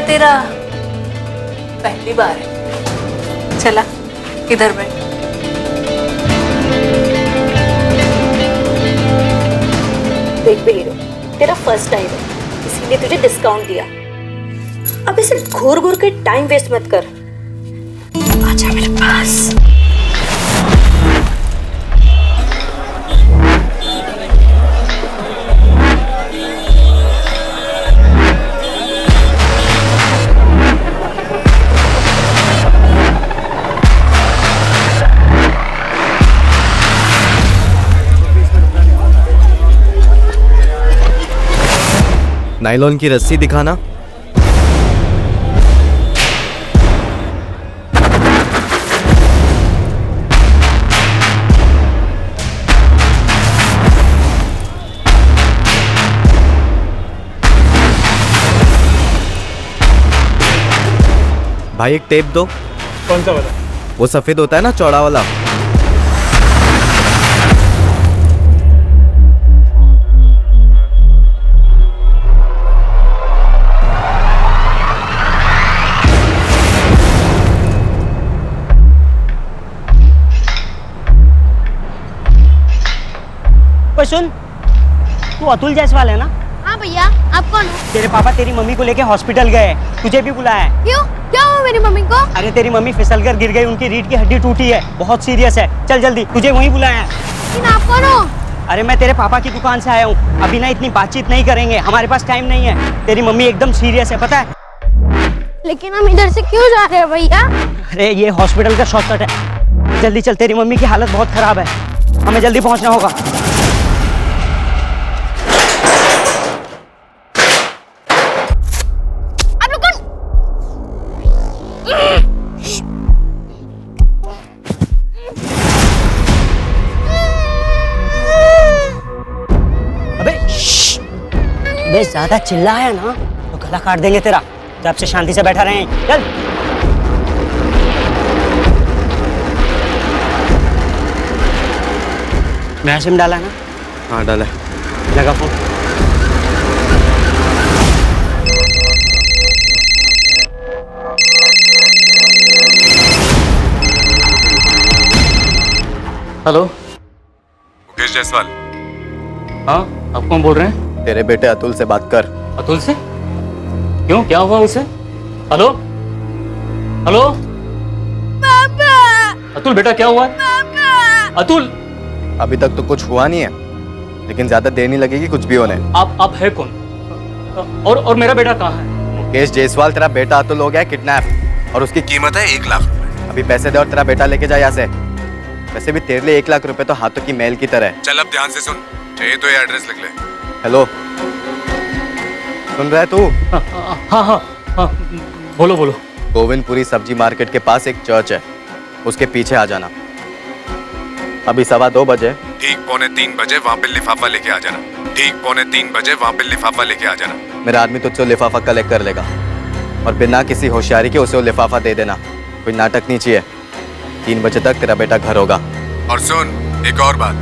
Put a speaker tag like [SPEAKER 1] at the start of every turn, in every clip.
[SPEAKER 1] तेरा पहली बार है। चला इधर बैठ।
[SPEAKER 2] देख हीरो, तेरा फर्स्ट टाइम है इसीलिए तुझे डिस्काउंट दिया। अब इसे घूर घूर के टाइम वेस्ट मत कर, आजा मेरे पास।
[SPEAKER 3] नायलॉन की रस्सी दिखाना। भाई एक टेप दो।
[SPEAKER 4] कौन सा वाला?
[SPEAKER 3] वो सफेद होता है ना, चौड़ा वाला।
[SPEAKER 5] सुन, तू अतुल जायसवाल है ना?
[SPEAKER 6] हाँ भैया, आप कौन हो?
[SPEAKER 5] तेरे पापा तेरी मम्मी को लेके हॉस्पिटल गए, तुझे भी बुलाया है।
[SPEAKER 6] क्यों? क्या हुआ मेरी मम्मी को?
[SPEAKER 5] अरे तेरी मम्मी फिसलकर गिर गई, उनकी रीढ़ की हड्डी टूटी है, बहुत सीरियस है। चल जल्दी, तुझे वहीं बुलाया है।
[SPEAKER 6] लेकिन आप कौन हो?
[SPEAKER 5] अरे मैं तेरे पापा की दुकान से आया हूँ। अभी ना इतनी बातचीत नहीं करेंगे, हमारे पास टाइम नहीं है। तेरी मम्मी एकदम सीरियस है, पता है?
[SPEAKER 6] लेकिन हम इधर से क्यों जा रहे हैं भैया?
[SPEAKER 5] अरे ये हॉस्पिटल का शॉर्टकट है, जल्दी चल। तेरी मम्मी की हालत बहुत खराब है, हमें जल्दी पहुँचना होगा। अबे ज्यादा चिल्लाया ना तो गला काट देंगे तेरा। जब से शांति से बैठा रहे, चल। नया सिम डाला ना?
[SPEAKER 3] हाँ डाला।
[SPEAKER 5] लगा फोन।
[SPEAKER 4] हेलो,
[SPEAKER 3] मुकेश जायसवाल।
[SPEAKER 4] हाँ आप कौन बोल रहे हैं?
[SPEAKER 3] तेरे बेटे अतुल से बात कर।
[SPEAKER 4] अतुल से? क्यों, क्या हुआ उसे? हेलो हेलो
[SPEAKER 6] पापा!
[SPEAKER 4] अतुल बेटा क्या हुआ?
[SPEAKER 6] पापा!
[SPEAKER 4] अतुल!
[SPEAKER 3] अभी तक तो कुछ हुआ नहीं है, लेकिन ज्यादा देर नहीं लगेगी कुछ भी होने।
[SPEAKER 4] आप है कौन? और मेरा बेटा कहाँ है?
[SPEAKER 3] मुकेश जायसवाल, तेरा बेटा अतुल हो गया किडनैप और उसकी कीमत है 1 लाख रुपए। अभी पैसे दे और तेरा बेटा लेके जा यहाँ से। वैसे भी तेरे लिए 1 लाख रुपए तो हाथों की मैल की तरह है।
[SPEAKER 7] चल अब ध्यान से सुन, चाहिए तो ये एड्रेस लिख ले।
[SPEAKER 3] हेलो, सुन रहा है तू?
[SPEAKER 4] हाँ, बोलो बोलो।
[SPEAKER 3] गोविंदपुरी सब्जी मार्केट के पास एक चर्च है, उसके पीछे आ जाना। अभी 2:15 बजे।
[SPEAKER 7] ठीक 2:45 बजे वहाँ पे लिफाफा लेके आ जाना। ठीक 2:45 बजे वहाँ पे लिफाफा लेके आ जाना।
[SPEAKER 3] मेरा आदमी तुझसे लिफाफा कलेक्ट कर लेगा और बिना किसी होशियारी के उसे वो लिफाफा दे देना। कोई नाटक नहीं चाहिए। 3 बजे तक तेरा बेटा घर होगा।
[SPEAKER 7] और सुन, एक और बात,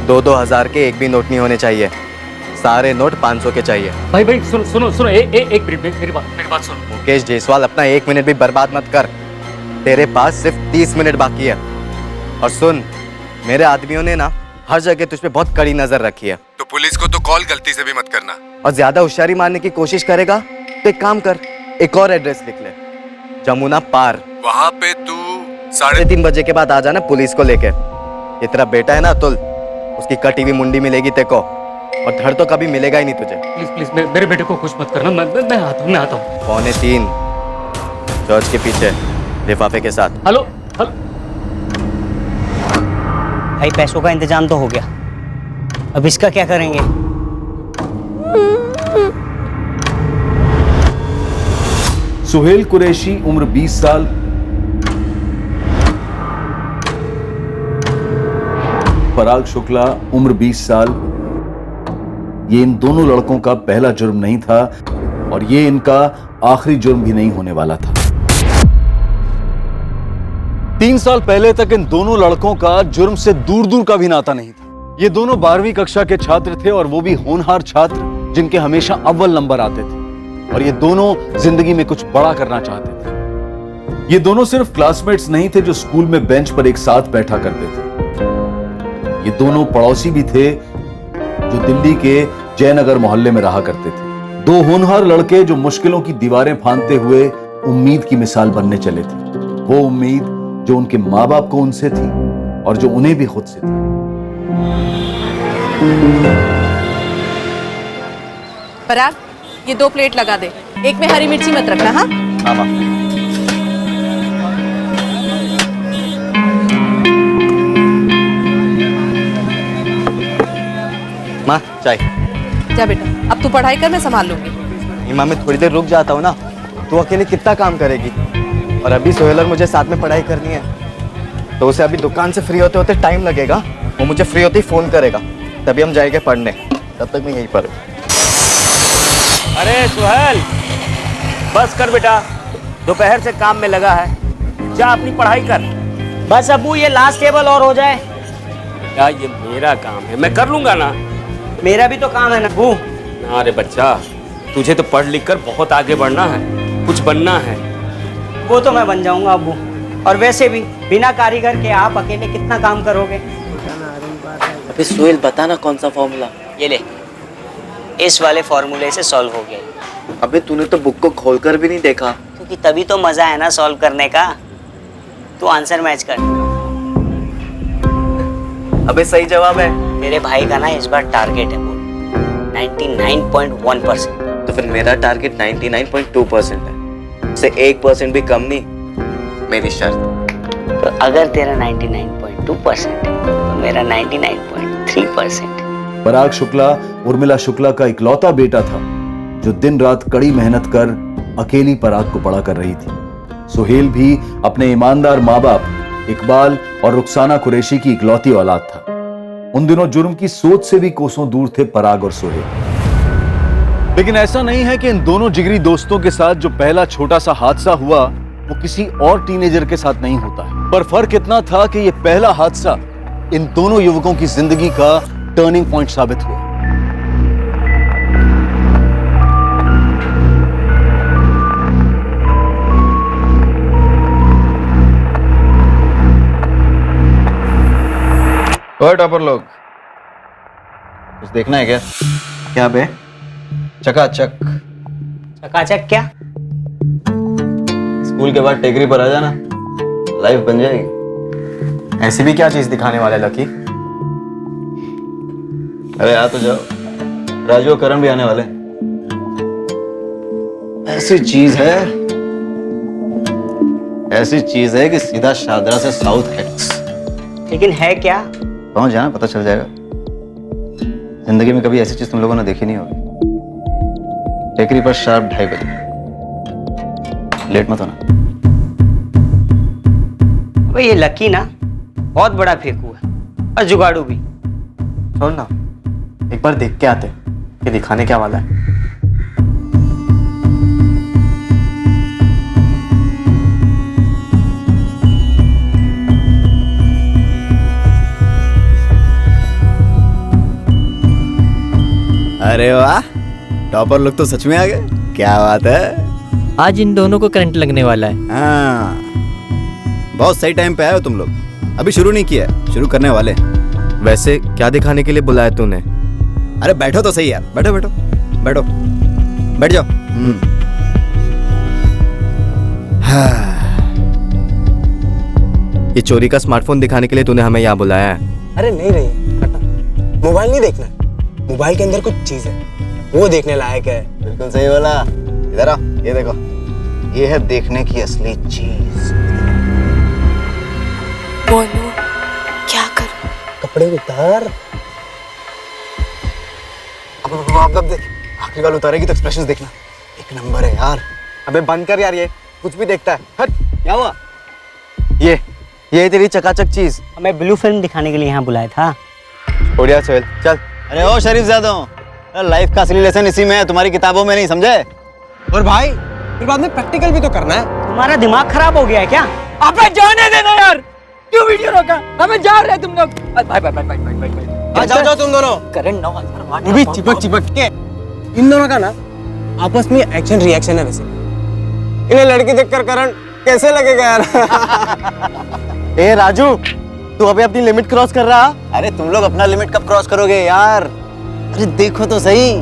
[SPEAKER 3] 2-2 हजार के एक भी नोट नहीं होने चाहिए, सारे नोट 500 के चाहिए।
[SPEAKER 4] भाई सुनो एक मिनट, मेरी बात सुनो।
[SPEAKER 3] मुकेश जायसवाल, अपना 1 मिनट भी बर्बाद मत कर। तेरे पास सिर्फ 30 मिनट बाकी है। और सुन, मेरे आदमियों ने ना हर जगह तुझ पे बहुत कड़ी नजर रखी है।
[SPEAKER 7] तो पुलिस को तो कॉल गलती से भी मत करना।
[SPEAKER 3] और ज्यादा होशियारी मारने की कोशिश करेगा तो एक काम कर, एक और एड्रेस लिख ले, जमुना पार।
[SPEAKER 7] वहाँ पे तू
[SPEAKER 3] 3:30 बजे के बाद आ जाना पुलिस को लेके। ये तेरा बेटा है ना अतुल, उसकी कटी हुई मुंडी मिलेगी तेको, और धड़ तो कभी मिलेगा ही नहीं तुझे।
[SPEAKER 4] प्लीज मेरे बेटे को कुछ मत करना। मैं आता हूँ।
[SPEAKER 3] 2:45 चर्च के पीछे लिफाफे के साथ।
[SPEAKER 4] हेलो।
[SPEAKER 5] भाई पैसों का इंतजाम तो हो गया, अब इसका क्या करेंगे?
[SPEAKER 8] सुहेल कुरैशी उम्र 20 साल, पराग शुक्ला उम्र 20 साल। ये इन दोनों लड़कों का पहला जुर्म नहीं था और ये इनका आखिरी जुर्म भी नहीं होने वाला था। 3 साल पहले तक इन दोनों लड़कों का जुर्म से दूर दूर का भी नाता नहीं था। ये दोनों 12वीं कक्षा के छात्र थे और वो भी होनहार छात्र जिनके हमेशा अव्वल नंबर आते थे। और ये दोनों जिंदगी में कुछ बड़ा करना चाहते थे। ये दोनों सिर्फ क्लासमेट्स नहीं थे जो स्कूल में बेंच पर एक साथ बैठा करते थे। ये दोनों पड़ोसी भी थे जो दिल्ली के जयनगर मोहल्ले में रहा करते थे। दो होनहार लड़के जो मुश्किलों की दीवारें फांदते हुए उम्मीद की मिसाल बनने चले थे। वो उम्मीद जो उनके माँ बाप को उनसे थी और जो उन्हें भी खुद से थी।
[SPEAKER 1] पराग, ये 2 प्लेट लगा दे। एक में हरी मिर्ची मत रखना। हाँ
[SPEAKER 3] हाँ माँ। माँ चाय।
[SPEAKER 1] जा बेटा, अब तू पढ़ाई कर, मैं संभाल लूंगी।
[SPEAKER 3] नहीं माँ, मैं थोड़ी देर रुक जाता हूँ ना। तू अकेले कितना काम करेगी? और अभी सोहेल और मुझे साथ में पढ़ाई करनी है, तो उसे अभी दुकान से फ्री होते होते टाइम लगेगा। वो मुझे फ्री होते ही फोन करेगा, तभी हम जाएंगे पढ़ने। तब तक मैं यहीं पर हूँ।
[SPEAKER 5] अरे सुहेल, बस कर बेटा, दोपहर से काम में लगा है, जा अपनी पढ़ाई कर। बस अबू, ये लास्ट टेबल और हो जाए।
[SPEAKER 4] क्या ये मेरा काम है, मैं कर लूंगा ना।
[SPEAKER 5] मेरा भी तो काम है ना अबू।
[SPEAKER 4] अरे बच्चा, तुझे तो पढ़ लिख कर बहुत आगे बढ़ना है, कुछ बनना है।
[SPEAKER 5] वो तो मैं बन जाऊंगा अबू, और वैसे भी बिना कारीगर के आप अकेले कितना काम करोगे?
[SPEAKER 9] अबे सोहेल, बता ना कौन सा फॉर्मूला।
[SPEAKER 5] ये ले, इस वाले फॉर्मूले से सॉल्व हो गया।
[SPEAKER 3] अबे तूने तो बुक को खोलकर भी नहीं देखा।
[SPEAKER 5] क्योंकि तभी तो मजा है ना सॉल्व करने का। तू आंसर मैच कर।
[SPEAKER 3] अबे सही जवाब है।
[SPEAKER 5] तेरे भाई का ना इस बार टारगेट है बोल 99.1%।
[SPEAKER 3] तो फिर मेरा टारगेट 99.2% है। से 1% भी कम नहीं, मेरी शर्त।
[SPEAKER 5] तो अगर तेरा 99.2% है तो मेरा 99.3%।
[SPEAKER 8] पराग शुक्ला उर्मिला शुक्ला का इकलौता बेटा था जो दिन रात कड़ी मेहनत कर अकेली पराग को बड़ा कर रही थी। सुहेल भी अपने ईमानदार माँ बाप इकबाल और रुखसाना कुरैशी की इकलौती औलाद था। उन दिनों जुर्म की सोच से भी कोसों दूर थे पराग और सुहेल। लेकिन ऐसा नहीं है कि इन दोनों जिगरी दोस्तों के साथ जो पहला छोटा सा हादसा हुआ वो किसी और टीनेजर के साथ नहीं होता है। पर फर्क इतना था कि यह पहला हादसा इन दोनों युवकों की जिंदगी का टर्निंग पॉइंट साबित हुआ।
[SPEAKER 3] ओए टॉपर लोग, कुछ देखना है क्या? क्या बे? चकाचक।
[SPEAKER 5] चकाचक क्या?
[SPEAKER 3] स्कूल के बाद टेकरी पर आ जाना, लाइफ बन जाएगी। ऐसी भी क्या चीज दिखाने वाले लकी? अरे आ तो जाओ, राजू और करण भी आने वाले। ऐसी चीज है कि सीधा शादरा से साउथ एक्स।
[SPEAKER 5] लेकिन है क्या?
[SPEAKER 3] पहुंच जाना, पता चल जाएगा। जिंदगी में कभी ऐसी चीज तुम लोगों ने देखी नहीं होगी। टेकरी पर शार्प 2:30 बजे, लेट मत होना।
[SPEAKER 5] भाई ये लकी ना बहुत बड़ा फेंकू है और जुगाड़ू भी।
[SPEAKER 3] छोड़ ना, एक बार देख के आते कि दिखाने क्या वाला है।
[SPEAKER 10] अरे वाह, टॉपर लोग तो सच में आ गए। क्या बात है,
[SPEAKER 9] आज इन दोनों को करंट लगने वाला है।
[SPEAKER 10] हाँ, बहुत सही टाइम पे आए हो तुम लोग। अभी शुरू नहीं किया है, शुरू करने वाले।
[SPEAKER 3] वैसे क्या दिखाने के लिए बुलाया तूने?
[SPEAKER 10] अरे बैठो तो सही यार, बैठो बैठो बैठो, बैठ जाओ।
[SPEAKER 3] ये चोरी का स्मार्टफोन दिखाने के लिए तूने हमें यहाँ बुलाया है?
[SPEAKER 11] अरे नहीं, मोबाइल नहीं देखना, मोबाइल के अंदर कुछ चीज है, वो देखने लायक है।
[SPEAKER 10] बिल्कुल सही बोला। इधर आओ, ये देखो, ये है देखने की असली चीज।
[SPEAKER 2] बोलो क्या करूं?
[SPEAKER 11] कपड़े उतार।
[SPEAKER 10] अब देख, आखिरी वाला उतारेगी तो एक्सप्रेशंस देखना, एक नंबर है यार।
[SPEAKER 3] अबे बंद कर यार, ये कुछ भी देखता है। हट।
[SPEAKER 5] क्या हुआ?
[SPEAKER 3] ये तेरी चकाचक चीज।
[SPEAKER 5] हमें ब्लू फिल्म दिखाने के लिए यहाँ बुलाया था।
[SPEAKER 3] बढ़िया सोहेल, चल।
[SPEAKER 10] अरे ओ शरीफ ज़्यादा, लाइफ का असली लेसन इसी में है, तुम्हारी किताबों में नहीं, समझे?
[SPEAKER 11] और भाई फिर बाद में प्रैक्टिकल भी तो करना है।
[SPEAKER 5] तुम्हारा दिमाग खराब हो गया है क्या?
[SPEAKER 11] अबे जाने देना यार, क्यों वीडियो रोका? हमें जा रहे तुम लोग। भाई जाओ तुम दोनों।
[SPEAKER 5] करंट 9,000 वाट
[SPEAKER 11] वो भी चिपक के। इन दोनों का ना आपस में एक्शन रिएक्शन है वैसे। इन्हें लड़की देखकर करण कैसे लगेगा यार?
[SPEAKER 3] ए राजू, तू अभी अपनी लिमिट क्रॉस कर रहा?
[SPEAKER 10] अरे तुम लोग अपना लिमिट कब क्रॉस करोगे यार? अरे देखो तो सही,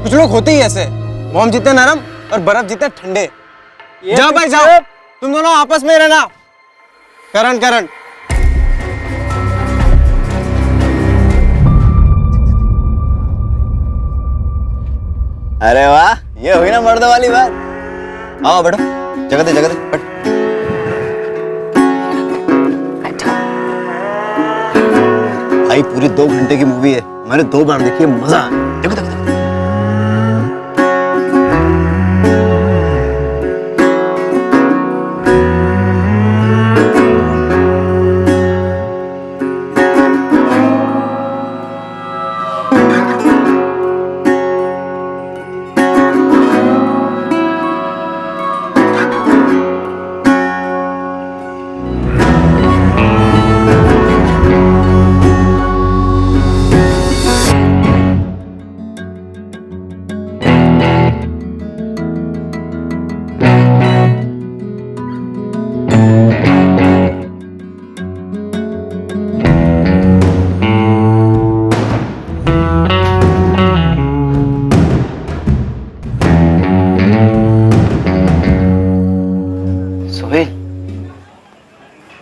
[SPEAKER 11] कुछ लोग होते ही ऐसे, मोम जितने नरम और बर्फ जितने ठंडे। जाओ भाई जाओ, तुम दोनों आपस में रहना। करण करण
[SPEAKER 10] अरे वाह, ये हुई ना मर्दों वाली बात। आओ बैठो, जगह दे बैठ। भाई पूरी 2 घंटे की मूवी है, मैंने 2 बार देखी है, मजा आया। देखो देखो देखो।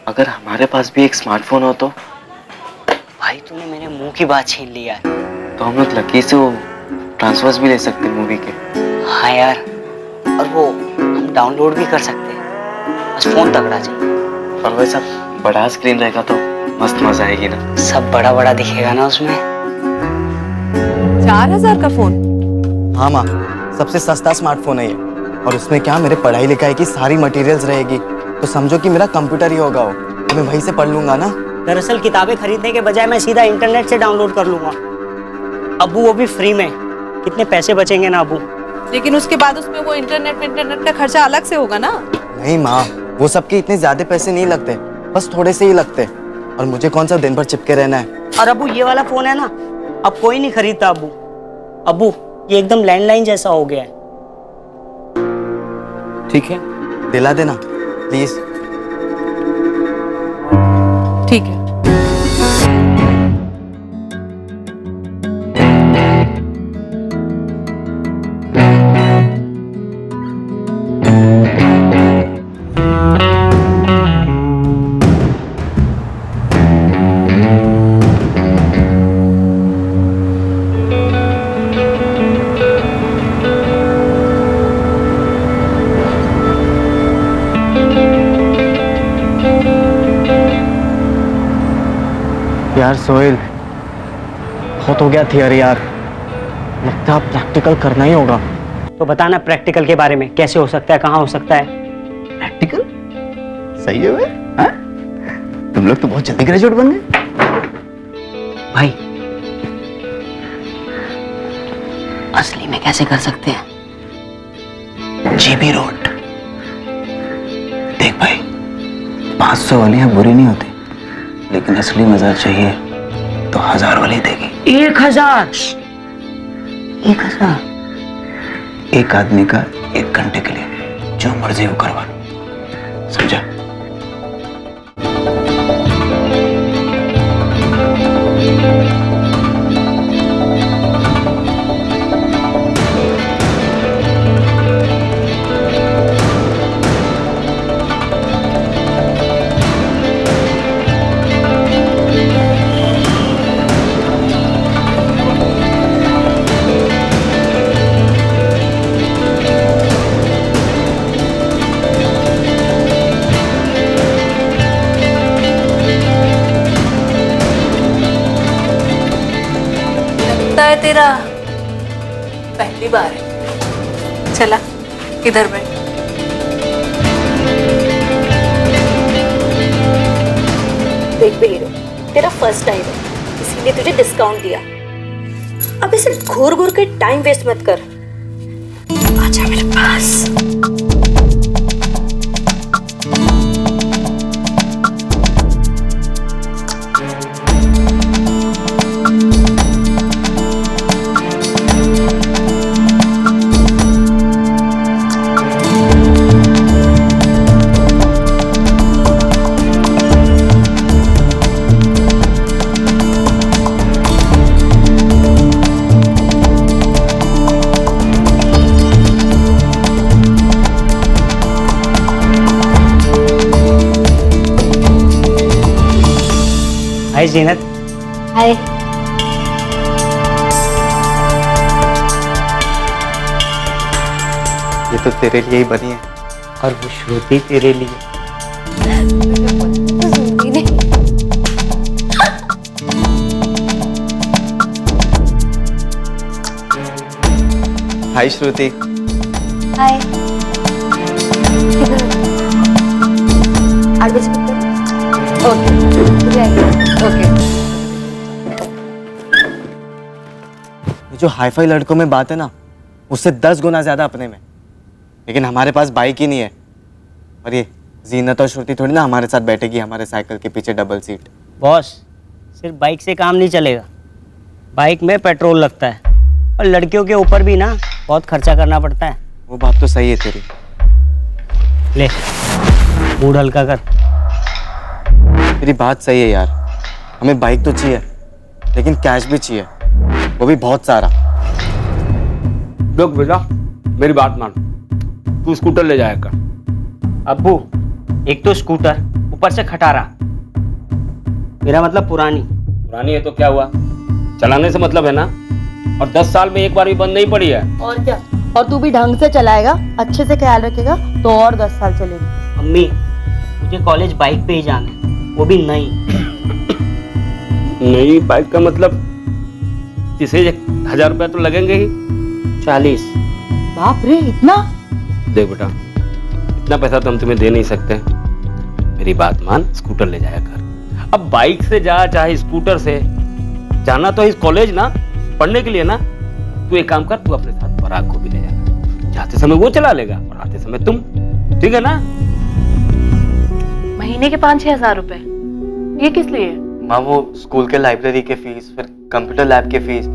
[SPEAKER 9] अगर हमारे पास भी एक स्मार्टफोन हो तो? भाई तूने मेरे मुंह की बात छीन ली यार। तो हम लोग लकी से वो ट्रांसफर्स भी ले सकते हैं मूवी के। हाँ यार, और वो हम डाउनलोड भी कर सकते हैं, बस फोन तगड़ा चाहिए। और वैसा बड़ा स्क्रीन रहेगा तो मस्त मजा आएगी ना, सब बड़ा बड़ा दिखेगा ना उसमें।
[SPEAKER 1] 4000 का फोन?
[SPEAKER 3] हाँ माँ, सबसे सस्ता स्मार्टफोन है ये, और उसमें क्या मेरे पढ़ाई लिखाई की सारी मटेरियल्स रहेगी, तो समझो कि मेरा कंप्यूटर ही होगा वो, तो मैं वहीं से पढ़ लूंगा ना।
[SPEAKER 5] दरअसल किताबें खरीदने के बजाय मैं सीधा इंटरनेट से डाउनलोड कर लूंगा। अब्बू वो भी फ्री में, कितने पैसे बचेंगे ना अब्बू।
[SPEAKER 1] लेकिन उसके बाद उसमें वो इंटरनेट का खर्चा अलग से होगा ना।
[SPEAKER 3] नहीं माँ, वो सबके इतने ज्यादा पैसे नहीं लगते, बस थोड़े से ही लगते, और मुझे कौन सा दिन भर चिपके रहना है।
[SPEAKER 5] और अब्बू ये वाला फोन है ना, अब कोई नहीं खरीदता अब्बू। अब्बू ये एकदम लैंडलाइन जैसा हो गया है।
[SPEAKER 3] ठीक है, दिला देना प्लीज।
[SPEAKER 1] ठीक है।
[SPEAKER 3] यार सोहेल, बहुत हो गया थियरी यार, लगता है प्रैक्टिकल करना ही होगा।
[SPEAKER 5] तो बताना प्रैक्टिकल के बारे में, कैसे हो सकता है, कहाँ हो सकता है।
[SPEAKER 10] प्रैक्टिकल सही है वे? हाँ? तुम लोग तो बहुत जल्दी ग्रेजुएट बन गए
[SPEAKER 9] भाई। असली में कैसे कर सकते हैं?
[SPEAKER 10] GB road. देख भाई, 500 वाली बुरी नहीं होती, लेकिन असली मजा चाहिए तो 1000 वाली देगी।
[SPEAKER 5] 1000?
[SPEAKER 10] 1000 एक आदमी का 1 घंटे के लिए, जो मर्जी हो करवा, समझा?
[SPEAKER 1] तेरा पहली बार है। चला इधर बैठ।
[SPEAKER 2] देख बेरो, तेरा फर्स्ट टाइम है, इसीलिए तुझे डिस्काउंट दिया। अब इसे घूर घूर के टाइम वेस्ट मत कर, आजा मेरे पास।
[SPEAKER 9] हाय जीनत।
[SPEAKER 2] हाय।
[SPEAKER 3] ये तो तेरे लिए ही बनी है।
[SPEAKER 9] और वो श्रुति तेरे लिए।
[SPEAKER 3] हाय श्रुति।
[SPEAKER 2] हाय। 8 बजे
[SPEAKER 1] ओके।
[SPEAKER 3] ये जो हाईफाई लड़कों में बात है ना, उससे 10 गुना ज्यादा अपने में। लेकिन हमारे पास बाइक ही नहीं है। और ये जीनत और श्रुति थोड़ी ना हमारे साथ बैठेगी हमारे साइकिल के पीछे डबल सीट।
[SPEAKER 9] बॉस, सिर्फ बाइक से काम नहीं चलेगा। बाइक में पेट्रोल लगता है और लड़कियों के ऊपर भी ना बहुत खर्चा करना पड़ता है।
[SPEAKER 3] वो बात तो सही है तेरी।
[SPEAKER 9] ले, मूड हल्का कर।
[SPEAKER 3] तेरी बात सही है यार, हमें बाइक तो चाहिए लेकिन कैश भी चाहिए, वो भी बहुत सारा।
[SPEAKER 5] रुक बेटा, मेरी बात मान, तू स्कूटर ले जाएगा।
[SPEAKER 9] अब्बू, एक तो स्कूटर, ऊपर से खटारा। मेरा मतलब पुरानी
[SPEAKER 5] है तो क्या हुआ, चलाने से मतलब है ना। और 10 साल में एक बार भी बंद नहीं पड़ी है।
[SPEAKER 12] और क्या, और तू भी ढंग से चलाएगा, अच्छे से ख्याल रखेगा तो और 10 साल चलेगी।
[SPEAKER 9] अम्मी, मुझे कॉलेज बाइक पे ही जाना है, वो भी नई।
[SPEAKER 5] नई बाइक का मतलब इसे 1000 रुपया तो लगेंगे ही।
[SPEAKER 9] 40।
[SPEAKER 12] बाप रे, इतना?
[SPEAKER 5] देख बेटा, इतना पैसा तो हम तुम्हें दे नहीं सकते। मेरी बात मान, स्कूटर ले जाया कर। अब बाइक से जा चाहे स्कूटर से, जाना तो इस कॉलेज ना, पढ़ने के लिए ना। तू एक काम कर, तू अपने साथ पराग को भी ले जाना। जाते समय वो चला लेगा और आते समय तुम, ठीक है ना।
[SPEAKER 1] महीने के 5-6 हजार रुपए, ये किस लिए?
[SPEAKER 3] माँ, वो स्कूल के लाइब्रेरी के फीस, फिर कंप्यूटर लैब के फीस,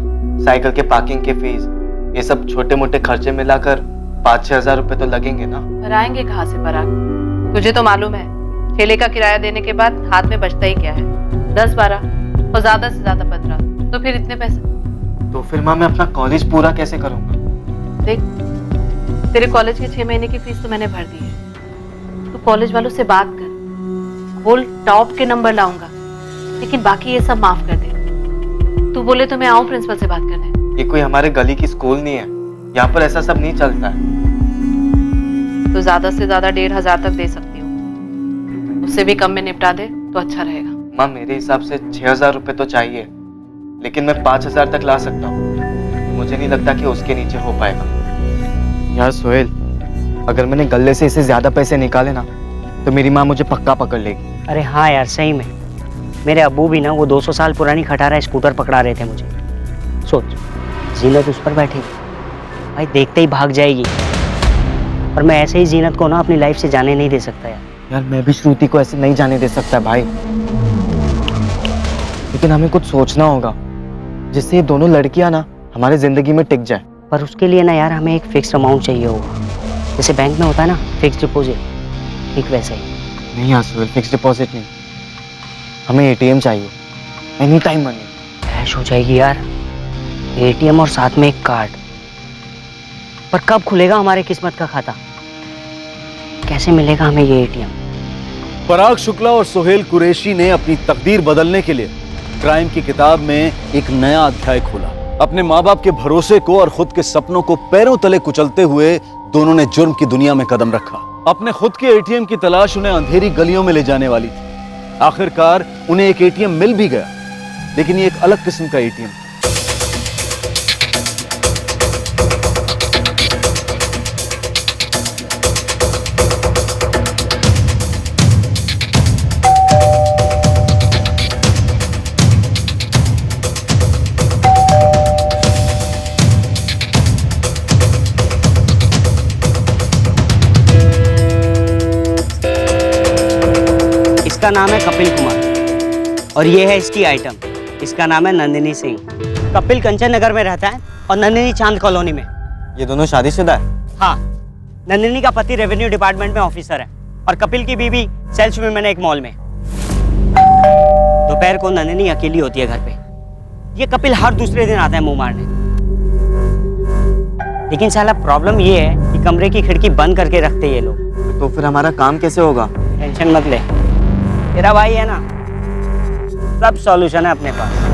[SPEAKER 3] साइकिल के पार्किंग के फीस, ये सब छोटे मोटे खर्चे मिलाकर 5-6 हजार रुपए तो लगेंगे ना।
[SPEAKER 1] पर आएंगे कहाँ से पराग? तुझे तो मालूम है, ठेले का किराया देने के बाद हाथ में बचता ही क्या है, 10-12 और ज्यादा से ज्यादा 15। तो फिर इतने पैसे?
[SPEAKER 3] तो फिर माँ मैं अपना कॉलेज पूरा कैसे करूँगा?
[SPEAKER 1] देख, तेरे कॉलेज की 6 महीने की फीस तो मैंने भर दी है। तू कॉलेज वालों से बात कर, बोल टॉप के नंबर लाऊंगा, लेकिन बाकी ये सब माफ कर दे। तू बोले तो मैं आऊं प्रिंसिपल से बात करने।
[SPEAKER 3] ये कोई हमारे गली की स्कूल नहीं है, यहाँ पर ऐसा सब नहीं चलता है।
[SPEAKER 1] तो ज्यादा से ज्यादा 1500 तक दे सकती हूँ, उससे भी कम में निपटा दे तो अच्छा रहेगा।
[SPEAKER 3] माँ, मेरे हिसाब से 6000 रुपए तो चाहिए, लेकिन मैं 5000 तक ला सकता हूँ। मुझे नहीं लगता कि उसके नीचे हो पाएगा। यार सोहेल, अगर मैंने गले से इसे ज्यादा पैसे निकाले ना, तो मेरी माँ मुझे पक्का पकड़ लेगी।
[SPEAKER 9] अरे हाँ यार, सही में मेरे अब्बू भी ना वो 200 साल पुरानी खटारा स्कूटर पकड़ा रहे थे मुझे। सोच, जीनत उस पर बैठेगी, भाई देखते ही भाग जाएगी। और मैं ऐसे ही जीनत को ना अपनी लाइफ से जाने नहीं दे सकता यार।
[SPEAKER 3] यार मैं भी श्रुति को ऐसे नहीं जाने दे सकता भाई, लेकिन हमें कुछ सोचना होगा जिससे ये दोनों लड़कियां ना हमारे जिंदगी में टिक जाए।
[SPEAKER 9] पर उसके लिए ना यार हमें एक फिक्स अमाउंट चाहिए होगा, जैसे बैंक में होता है ना फिक्स डिपॉजिट, ठीक वैसे ही।
[SPEAKER 3] नहीं यार सोहेल, फिक्स डिपॉजिट नहीं, हमें एटीएम चाहिए, एनी टाइम मनी।
[SPEAKER 9] कैश हो जाएगी यार, एटीएम और साथ में एक कार्ड। पर कब खुलेगा हमारे किस्मत का खाता, कैसे मिलेगा हमें ये एटीएम?
[SPEAKER 8] पराग शुक्ला और सोहेल कुरैशी ने अपनी तकदीर बदलने के लिए क्राइम की किताब में एक नया अध्याय खोला। अपने माँ बाप के भरोसे को और खुद के सपनों को पैरों तले कुचलते हुए दोनों ने जुर्म की दुनिया में कदम रखा। अपने खुद के एटीएम की तलाश उन्हें अंधेरी गलियों में ले जाने वाली थी। आखिरकार उन्हें एक एटीएम मिल भी गया, लेकिन ये एक अलग किस्म का एटीएम था।
[SPEAKER 9] इसका नाम है कपिल कुमार और ये है इसकी आइटम, इसका नाम है नंदिनी सिंह। कपिल कंचन नगर में रहता है और नंदिनी चांद कॉलोनी में।
[SPEAKER 3] ये दोनों शादीशुदा है?
[SPEAKER 9] हाँ, नंदिनी का पति रेवेन्यू डिपार्टमेंट में ऑफिसर है और कपिल की बीवी सेल्स वुमेन है एक मॉल में। दोपहर को नंदिनी अकेली होती है घर पे। ये कपिल हर दूसरे दिन आता है मुंह मारने, लेकिन साला प्रॉब्लम ये है कि कमरे की खिड़की बंद करके रखते ये लोग।
[SPEAKER 3] तो फिर हमारा काम कैसे होगा?
[SPEAKER 9] टेंशन मत ले, तेरा भाई है ना, सब सॉल्यूशन है अपने पास।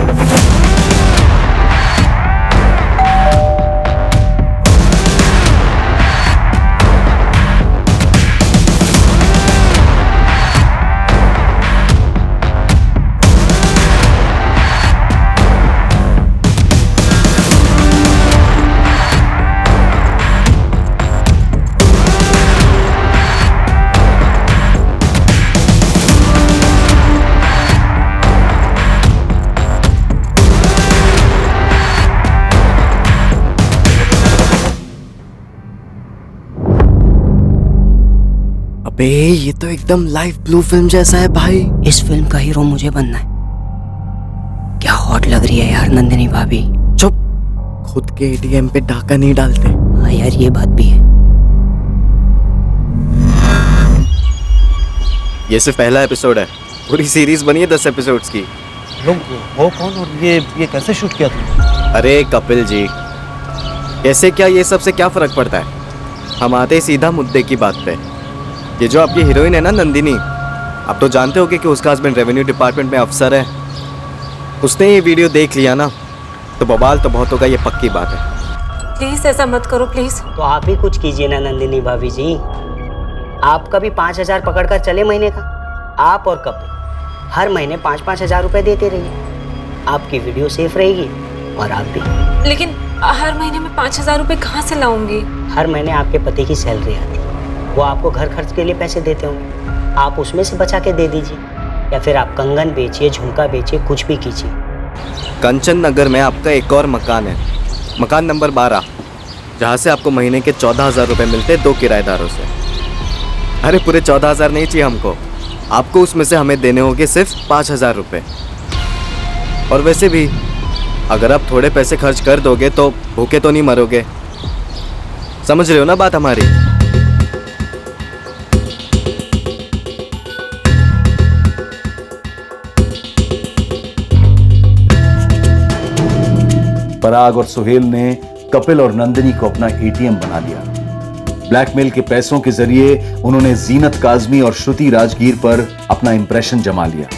[SPEAKER 3] अबे ये तो एकदम लाइव ब्लू फिल्म जैसा है भाई।
[SPEAKER 9] इस फिल्म का हीरो मुझे बनना है। क्या हॉट लग रही है यार नंदिनी भाभी।
[SPEAKER 3] चुप, खुद के एटीएम पे डाका नहीं डालते।
[SPEAKER 9] हाँ यार ये बात भी है।
[SPEAKER 3] ये सिर्फ पहला एपिसोड है, पूरी सीरीज बनी है 10 एपिसोड्स की।
[SPEAKER 10] लोग वो कौन और ये कैसे शूट किया तुमने?
[SPEAKER 3] अरे कपिल जी, कैसे क्या ये सब से क्या फर्क पड़ता है, हम आते सीधा मुद्दे की बात पे। ये जो आपकी हीरोइन है ना नंदिनी, आप तो जानते होगे कि उसका हस्बैंड रेवेन्यू डिपार्टमेंट में अफसर है। उसने ये वीडियो देख लिया ना तो बवाल तो बहुत होगा, ये पक्की बात है।
[SPEAKER 2] प्लीज ऐसा मत करो प्लीज।
[SPEAKER 9] तो आप ही कुछ कीजिए ना नंदिनी भाभी जी। आपका भी 5,000 पकड़ कर चले महीने का। आप और कपिल हर महीने 5-5 हजार रुपए देते रहिए। आपकी वीडियो सेफ रहेगी और आप भी।
[SPEAKER 2] लेकिन हर महीने में 5,000 रुपए कहाँ से लाऊंगी?
[SPEAKER 9] हर महीने आपके पति की सैलरी आती है, वो आपको घर खर्च के लिए पैसे देते होंगे, आप उसमें से बचा के दे दीजिए। या फिर आप कंगन बेचिए, झुमका बेचिए, कुछ भी कीजिए।
[SPEAKER 3] कंचन नगर में आपका एक और मकान है, मकान नंबर 12, जहाँ से आपको महीने के 14,000 रुपये मिलते हैं 2 किराएदारों से। अरे पूरे 14,000 नहीं चाहिए हमको, आपको उसमें से हमें देने होंगे सिर्फ 5,000 रुपये। और वैसे भी अगर आप थोड़े पैसे खर्च कर दोगे तो भूखे तो नहीं मरोगे, समझ रहे हो ना बात हमारी?
[SPEAKER 8] पराग और सुहेल ने कपिल और नंदिनी को अपना एटीएम बना लिया। ब्लैकमेल के पैसों के जरिए उन्होंने जीनत काजमी और श्रुति राजगीर पर अपना इंप्रेशन जमा लिया।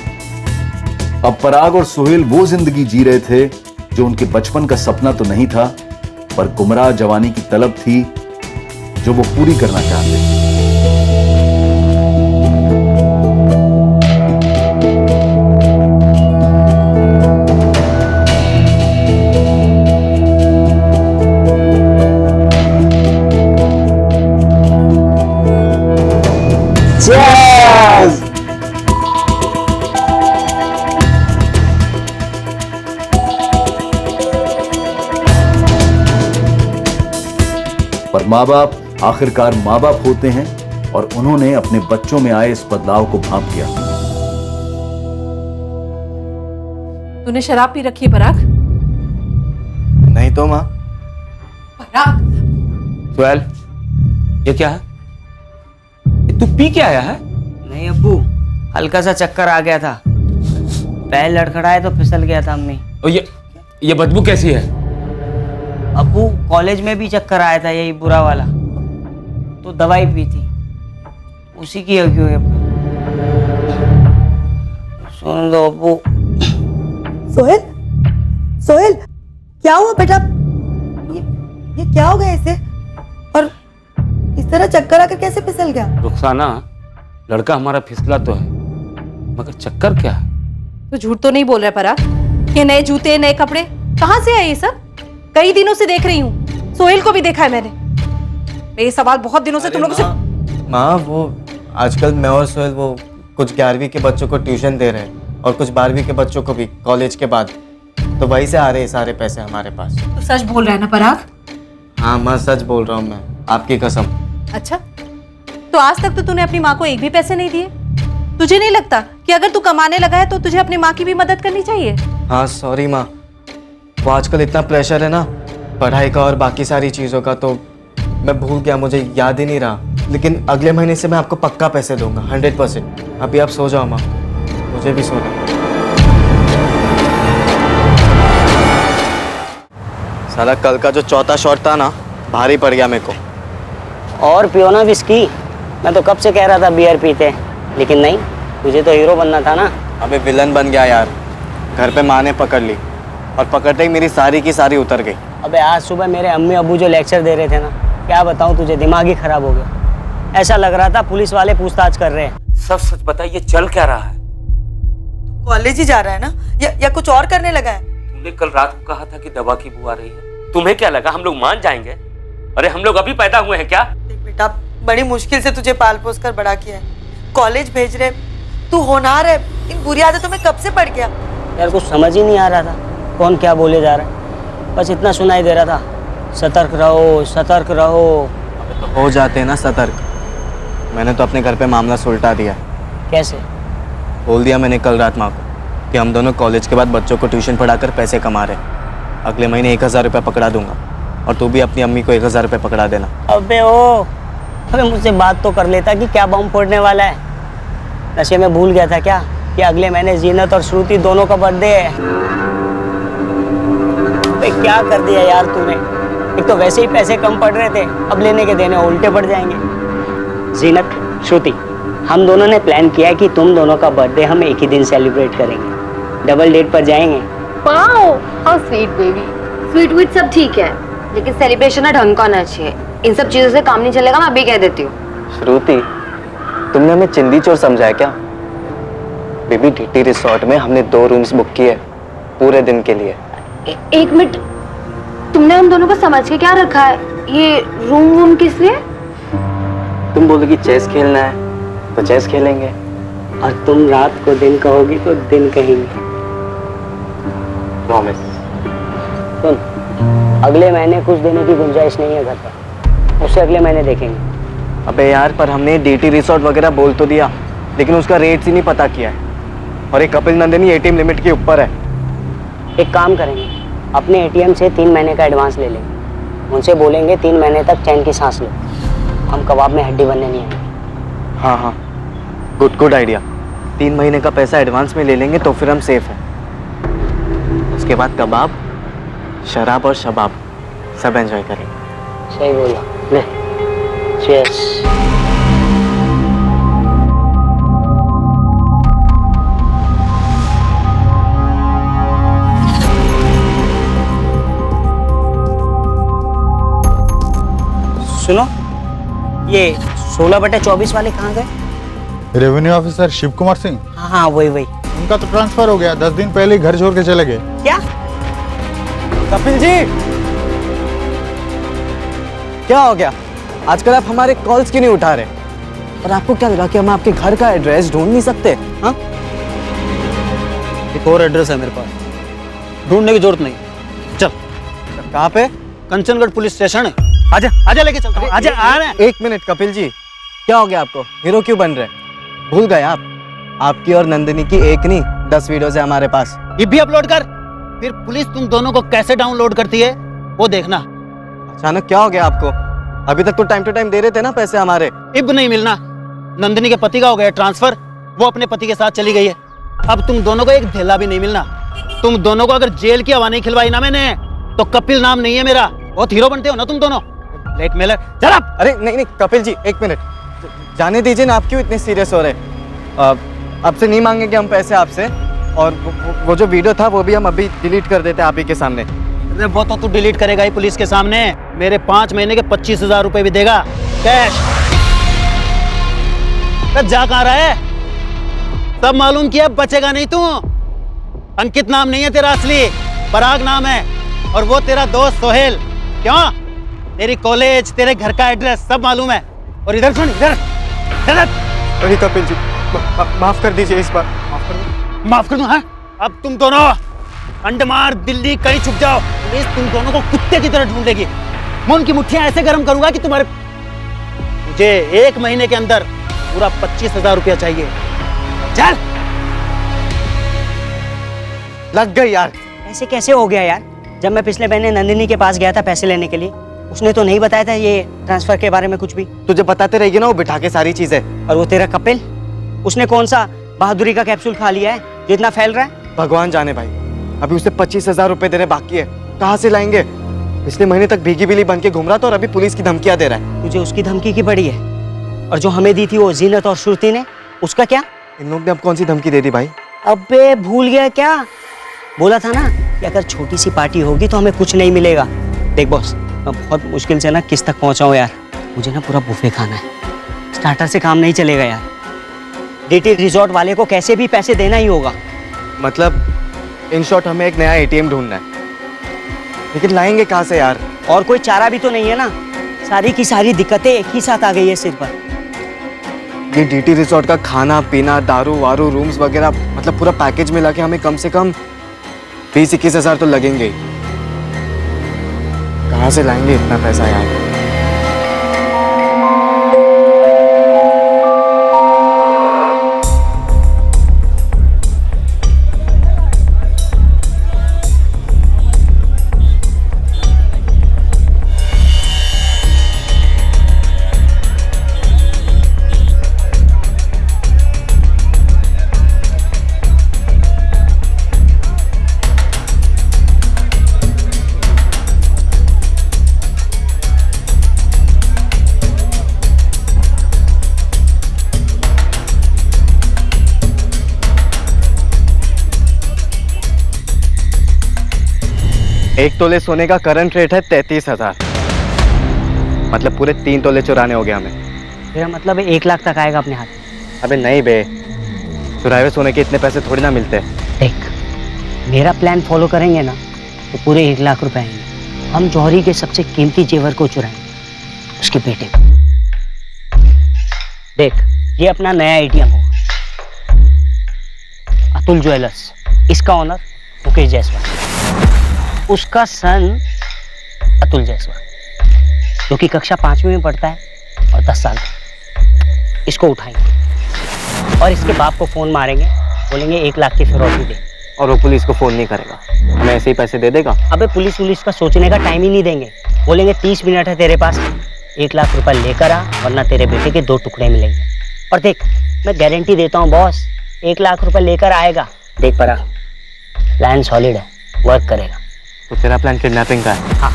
[SPEAKER 8] अब पराग और सुहेल वो जिंदगी जी रहे थे जो उनके बचपन का सपना तो नहीं था, पर गुमराह जवानी की तलब थी जो वो पूरी करना चाहते थे। पर माँ बाप आखिरकार माँ बाप होते हैं और उन्होंने अपने बच्चों में आए इस बदलाव को भांप लिया।
[SPEAKER 1] तूने शराब पी रखी है पराग?
[SPEAKER 3] नहीं तो माँ।
[SPEAKER 1] पराग,
[SPEAKER 5] सुहेल, ये क्या है? ये तू पी के आया है?
[SPEAKER 9] नहीं अब्बू, हल्का सा चक्कर आ गया था, पैर लड़खड़ाए तो फिसल गया था अम्मी।
[SPEAKER 5] और ये बदबू कैसी है?
[SPEAKER 9] अब्बू कॉलेज में भी चक्कर आया था यही बुरा वाला, तो दवाई पी थी, उसी की हकी हुई अब्बू। सुन लो अब्बू।
[SPEAKER 12] सोहेल, सोहेल क्या हुआ बेटा? ये क्या हो गया इसे? और इस तरह चक्कर आकर कैसे फिसल गया?
[SPEAKER 5] रुखसाना, लड़का हमारा फिसला तो है, मगर चक्कर क्या है?
[SPEAKER 1] तो झूठ तो नहीं बोल रहा पराग? ये नए जूते, नए कपड़े कहाँ से आए ये सब? कई दिनों से देख रही हूँ, सोहेल को भी देखा है मैंने। मेरे सवाल बहुत दिनों से तुम लोगों से।
[SPEAKER 11] माँ वो आजकल मैं और सोहेल वो कुछ 11वीं के बच्चों को ट्यूशन दे रहे हैं और कुछ 12वीं के बच्चों को भी कॉलेज के बाद, तो वहीं से आ रहे हैं सारे पैसे हमारे पास।
[SPEAKER 1] तू सच बोल रहा है ना पराग?
[SPEAKER 11] हाँ माँ सच बोल रहा हूँ मैं, आपकी कसम।
[SPEAKER 1] अच्छा, तो आज तक तो तूने अपनी माँ को एक भी पैसे नहीं दिए? तुझे नहीं लगता कि अगर तू कमाने लगा है तो तुझे अपनी माँ की भी मदद करनी चाहिए?
[SPEAKER 11] हाँ सॉरी माँ, वो आजकल इतना प्रेशर है ना पढ़ाई का और बाकी सारी चीज़ों का, तो मैं भूल गया, मुझे याद ही नहीं रहा। लेकिन अगले महीने से मैं आपको पक्का पैसे दूंगा 100%। अभी आप सो जाओ माँ, मुझे भी सोना।
[SPEAKER 3] साला कल का जो चौथा शॉट था ना, भारी पड़ गया मेरे को।
[SPEAKER 9] और पियो ना विस्की, मैं तो कब से कह रहा था बियर पीते, लेकिन नहीं, तुझे तो हीरो बनना था ना।
[SPEAKER 3] अबे विलन बन गया यार, घर पे माँ ने पकड़ ली और पकड़ते ही मेरी सारी की सारी उतर गई।
[SPEAKER 9] अबे आज सुबह मेरे अम्मी अब्बू जो लेक्चर दे रहे थे ना, क्या बताऊं तुझे, दिमाग ही खराब हो गया। ऐसा लग रहा था पुलिस वाले पूछताछ कर रहे हैं।
[SPEAKER 5] सब सच बताइए, चल क्या रहा है?
[SPEAKER 12] कॉलेज ही जा रहा है ना, या कुछ और करने लगा है?
[SPEAKER 5] तुमने कल रात को कहा था कि दवा की बू आ रही है। तुम्हें क्या लगा हम लोग मान जाएंगे? अरे हम लोग अभी पैदा हुए हैं क्या?
[SPEAKER 12] देख बेटा, बड़ी मुश्किल से तुझे पाल पोस कर बड़ा किया है, कॉलेज भेज रहे, तू होनहार है, इन बुरी आदतों में कब से पड़ गया?
[SPEAKER 9] यार कुछ समझ ही नहीं आ रहा था कौन क्या बोले जा रहा है, बस इतना सुनाई दे रहा था, सतर्क रहो सतर्क रहो।
[SPEAKER 3] अबे तो हो जाते हैं ना सतर्क। मैंने तो अपने घर पे मामला सुलटा दिया।
[SPEAKER 9] कैसे?
[SPEAKER 3] बोल दिया मैंने कल रात माँ को कि हम दोनों कॉलेज के बाद बच्चों को ट्यूशन पढ़ाकर पैसे कमा रहे, अगले महीने 1000 रुपये पकड़ा दूंगा और तू भी अपनी अम्मी को 1000 रुपये पकड़ा देना।
[SPEAKER 9] अबे मुझसे बात तो कर लेता कि क्या बम फोड़ने वाला है। नशे में भूल गया था क्या कि अगले महीने जीनत और श्रुति दोनों का बर्थडे है। अबे क्या कर दिया यार तूने, एक तो वैसे ही पैसे कम पड़ रहे थे, अब लेने के देने उल्टे पड़ जाएंगे। जीनत श्रुति, हम दोनों ने प्लान किया है कि तुम दोनों का बर्थडे हम एक ही दिन सेलिब्रेट करेंगे, डबल डेट पर जाएंगे।
[SPEAKER 13] Wow how sweet baby. Sweet wheat सब ठीक है, लेकिन सेलिब्रेशन ना ढंग का होना चाहिए। इन सब चीजों से काम नहीं चलेगा, मैं अभी कह देती हूँ।
[SPEAKER 3] श्रुति, तुमने हमें चिंदी चोर समझा है क्या? बेबी डीटी रिसोर्ट में हमने 2 रूम्स बुक किए पूरे दिन के लिए।
[SPEAKER 13] एक मिनट, तुमने हम दोनों को समझ के क्या रखा है? ये रूम वूम किस लिए?
[SPEAKER 3] तुम बोलोगी चेस खेलना है तो चेस खेलेंगे,
[SPEAKER 9] और तुम रात को दिन कहोगी तो दिन कहेंगे।
[SPEAKER 3] प्रॉमिस।
[SPEAKER 9] सुन, अगले महीने कुछ देने की गुंजाइश नहीं है घर पर, उससे अगले महीने देखेंगे।
[SPEAKER 3] अबे यार, पर हमने डीटी रिसोर्ट वगैरह बोल तो दिया, लेकिन उसका रेट ही नहीं पता किया है, और एक कपिल नंदिनी एटीएम लिमिट के ऊपर है।
[SPEAKER 9] एक काम करेंगे, अपने एटीएम से 3 महीने का एडवांस ले लेंगे, उनसे बोलेंगे 3 महीने तक चैन की सांस लो, हम कबाब में हड्डी बनने नहीं आएंगे।
[SPEAKER 3] हाँ हाँ, गुड आइडिया। 3 महीने का पैसा एडवांस में ले लेंगे तो फिर हम सेफ हैं। उसके बाद कबाब, शराब और शबाब सब एंजॉय करेंगे।
[SPEAKER 9] सही बोला। ले, चीयर्स। सुनो, ये 16/24 वाले कहाँ गए?
[SPEAKER 14] Revenue officer Shiv Kumar Singh.
[SPEAKER 9] हाँ वही।
[SPEAKER 14] उनका तो ट्रांसफर हो गया, 10 दिन पहले ही घर छोड़ के चले गए।
[SPEAKER 9] क्या?
[SPEAKER 3] कपिल जी, क्या हो गया? आजकल आप हमारे कॉल्स क्यों नहीं उठा रहे? और आपको क्या लगा कि हम आपके घर का एड्रेस ढूंढ नहीं सकते? हाँ,
[SPEAKER 10] एक और एड्रेस है मेरे पास, ढूंढने की जरूरत नहीं। चल।
[SPEAKER 3] कहाँ पे?
[SPEAKER 10] कंचनगढ़ पुलिस स्टेशन है, आजा आजा लेके चलता हूँ। आजा आ रहे हैं।
[SPEAKER 3] 1 मिनट कपिल जी, क्या हो गया आपको? हीरो क्यों बन रहे? भूल गए आप? आपकी और नंदिनी की एक नहीं 10 वीडियोस है हमारे पास।
[SPEAKER 10] ये भी अपलोड कर, फिर पुलिस तुम दोनों को कैसे डाउनलोड करती है वो देखना।
[SPEAKER 3] अचानक क्या हो गया आपको? अभी तक तो टाइम टू टाइम दे रहे थे ना पैसे हमारे।
[SPEAKER 10] इब नहीं मिलना। नंदिनी के पति का हो गया ट्रांसफर, वो अपने पति के साथ चली गई है। अब तुम दोनों को एक धेला भी नहीं मिलना। तुम दोनों को अगर जेल की हवा नहीं खिलवाई ना मैंने, तो कपिल नाम नहीं है मेरा। बहुत हीरो बनते हो ना तुम दोनों, ब्लैकमेलर। चल अब।
[SPEAKER 3] अरे नहीं कपिल जी, 1 मिनट जाने दीजिए ना। आप क्यों इतने सीरियस हो रहे? अब से नहीं मांगेंगे हम पैसे आपसे, और वो जो वीडियो था वो भी हम अभी डिलीट कर देते हैं आप ही के सामने।
[SPEAKER 10] अरे वो तो तू डिलीट करेगा ही पुलिस के सामने। मेरे 5 महीने के 25,000 रुपए भी देगा कैश। जा कहाँ रहा है? सब मालूम किया, बचेगा नहीं तू। अंकित नाम नहीं है तेरा असली, पराग नाम है, और वो तेरा दोस्त सोहेल। क्यों? तेरी कॉलेज, तेरे घर का एड्रेस सब मालूम है। और इधर सुन, इधर।
[SPEAKER 3] अरे कपिल जी, माफ कर दीजिए इस बार।
[SPEAKER 10] माफ कर दूं? हाँ, अब तुम दोनों अंडमान दिल्ली कहीं छुप जाओ, पुलिस तुम दोनों को कुत्ते की तरह ढूंढ लेगी। मैं उनकी मुट्ठियां ऐसे गर्म करूंगा कि तुम्हारे, मुझे 1 महीने के अंदर पूरा 25,000 रुपया चाहिए। चल।
[SPEAKER 3] लग गई यार।
[SPEAKER 9] ऐसे कैसे हो गया यार? जब मैं पिछले महीने नंदिनी के पास गया था पैसे लेने के लिए, उसने तो नहीं बताया था ये ट्रांसफर के बारे में कुछ भी।
[SPEAKER 3] तुझे बताते रहेगी ना वो बिठा के सारी चीजें।
[SPEAKER 9] और वो तेरा कपिल, उसने कौन सा बहादुरी का कैप्सूल खा लिया है जो इतना फैल रहा है?
[SPEAKER 3] भगवान जाने भाई, अभी उसे 25,000 रुपए देने बाकी है, कहाँ से लाएंगे? पिछले महीने तक भीगी बिल्ली बन के घूम रहा था और अभी पुलिस की धमकियां दे रहा है।
[SPEAKER 9] तुझे उसकी धमकी की पड़ी है? और जो हमें दी थी वो जीनत और श्रुति ने, उसका क्या?
[SPEAKER 3] इन लोग ने अब कौन सी धमकी दे दी भाई?
[SPEAKER 9] अबे भूल गया क्या? बोला था ना कि अगर छोटी सी पार्टी होगी तो हमें कुछ नहीं मिलेगा। देख बॉस, मैं बहुत मुश्किल से ना किस तक पहुंचा हूँ यार। मुझे ना पूरा बुफे खाना है, स्टार्टर से काम नहीं चलेगा यार। डीटी रिजॉर्ट वाले को कैसे भी पैसे देना ही होगा।
[SPEAKER 11] मतलब इन शॉर्ट हमें एक नया एटीएम ढूंढना है, लेकिन लाएंगे कहाँ से यार?
[SPEAKER 9] और कोई चारा भी तो नहीं है ना, सारी की सारी दिक्कतें एक ही साथ आ गई है सिर पर।
[SPEAKER 11] ये डीटी रिजॉर्ट का खाना पीना, दारू वारू, रूम्स वगैरह, मतलब पूरा पैकेज मिला के हमें कम से कम 20-21 हज़ार तो लगेंगे। कहाँ से लाएंगे इतना पैसा यार? एक तोले सोने का करंट रेट है 33,000, मतलब पूरे 3 तोले चुराने हो गए हमें।
[SPEAKER 9] मेरा मतलब 1 लाख तक आएगा अपने हाथ।
[SPEAKER 11] अबे नहीं बे, चुराए हुए सोने के इतने पैसे थोड़ी ना मिलते।
[SPEAKER 9] देख, मेरा प्लान फॉलो करेंगे ना तो पूरे 1 लाख रुपए आएंगे। हम जौहरी के सबसे कीमती जेवर को चुराएंगे, उसके बेटे को। देख, ये अपना नया एटीएम होगा, अतुल ज्वेलर्स। इसका ऑनर मुकेश जायसवाल, उसका सन अतुल जायसवाल, जो कि कक्षा 5वीं में पढ़ता है और 10 साल का। इसको उठाएंगे और इसके बाप को फोन मारेंगे, बोलेंगे 1 लाख की फिरौती दे।
[SPEAKER 11] और वो पुलिस को फोन नहीं करेगा, हमें ऐसे ही पैसे दे देगा।
[SPEAKER 9] अबे पुलिस का सोचने का टाइम ही नहीं देंगे। बोलेंगे 30 मिनट है तेरे पास, 1 लाख रुपए लेकर आ, वरना तेरे बेटे के 2 टुकड़े मिलेंगे। और देख, मैं गारंटी देता हूँ बॉस, 1 लाख रुपए लेकर आएगा। देख परा, प्लान सॉलिड है, वर्क करेगा।
[SPEAKER 11] तो तेरा प्लान किडनैपिंग का है?
[SPEAKER 9] हाँ,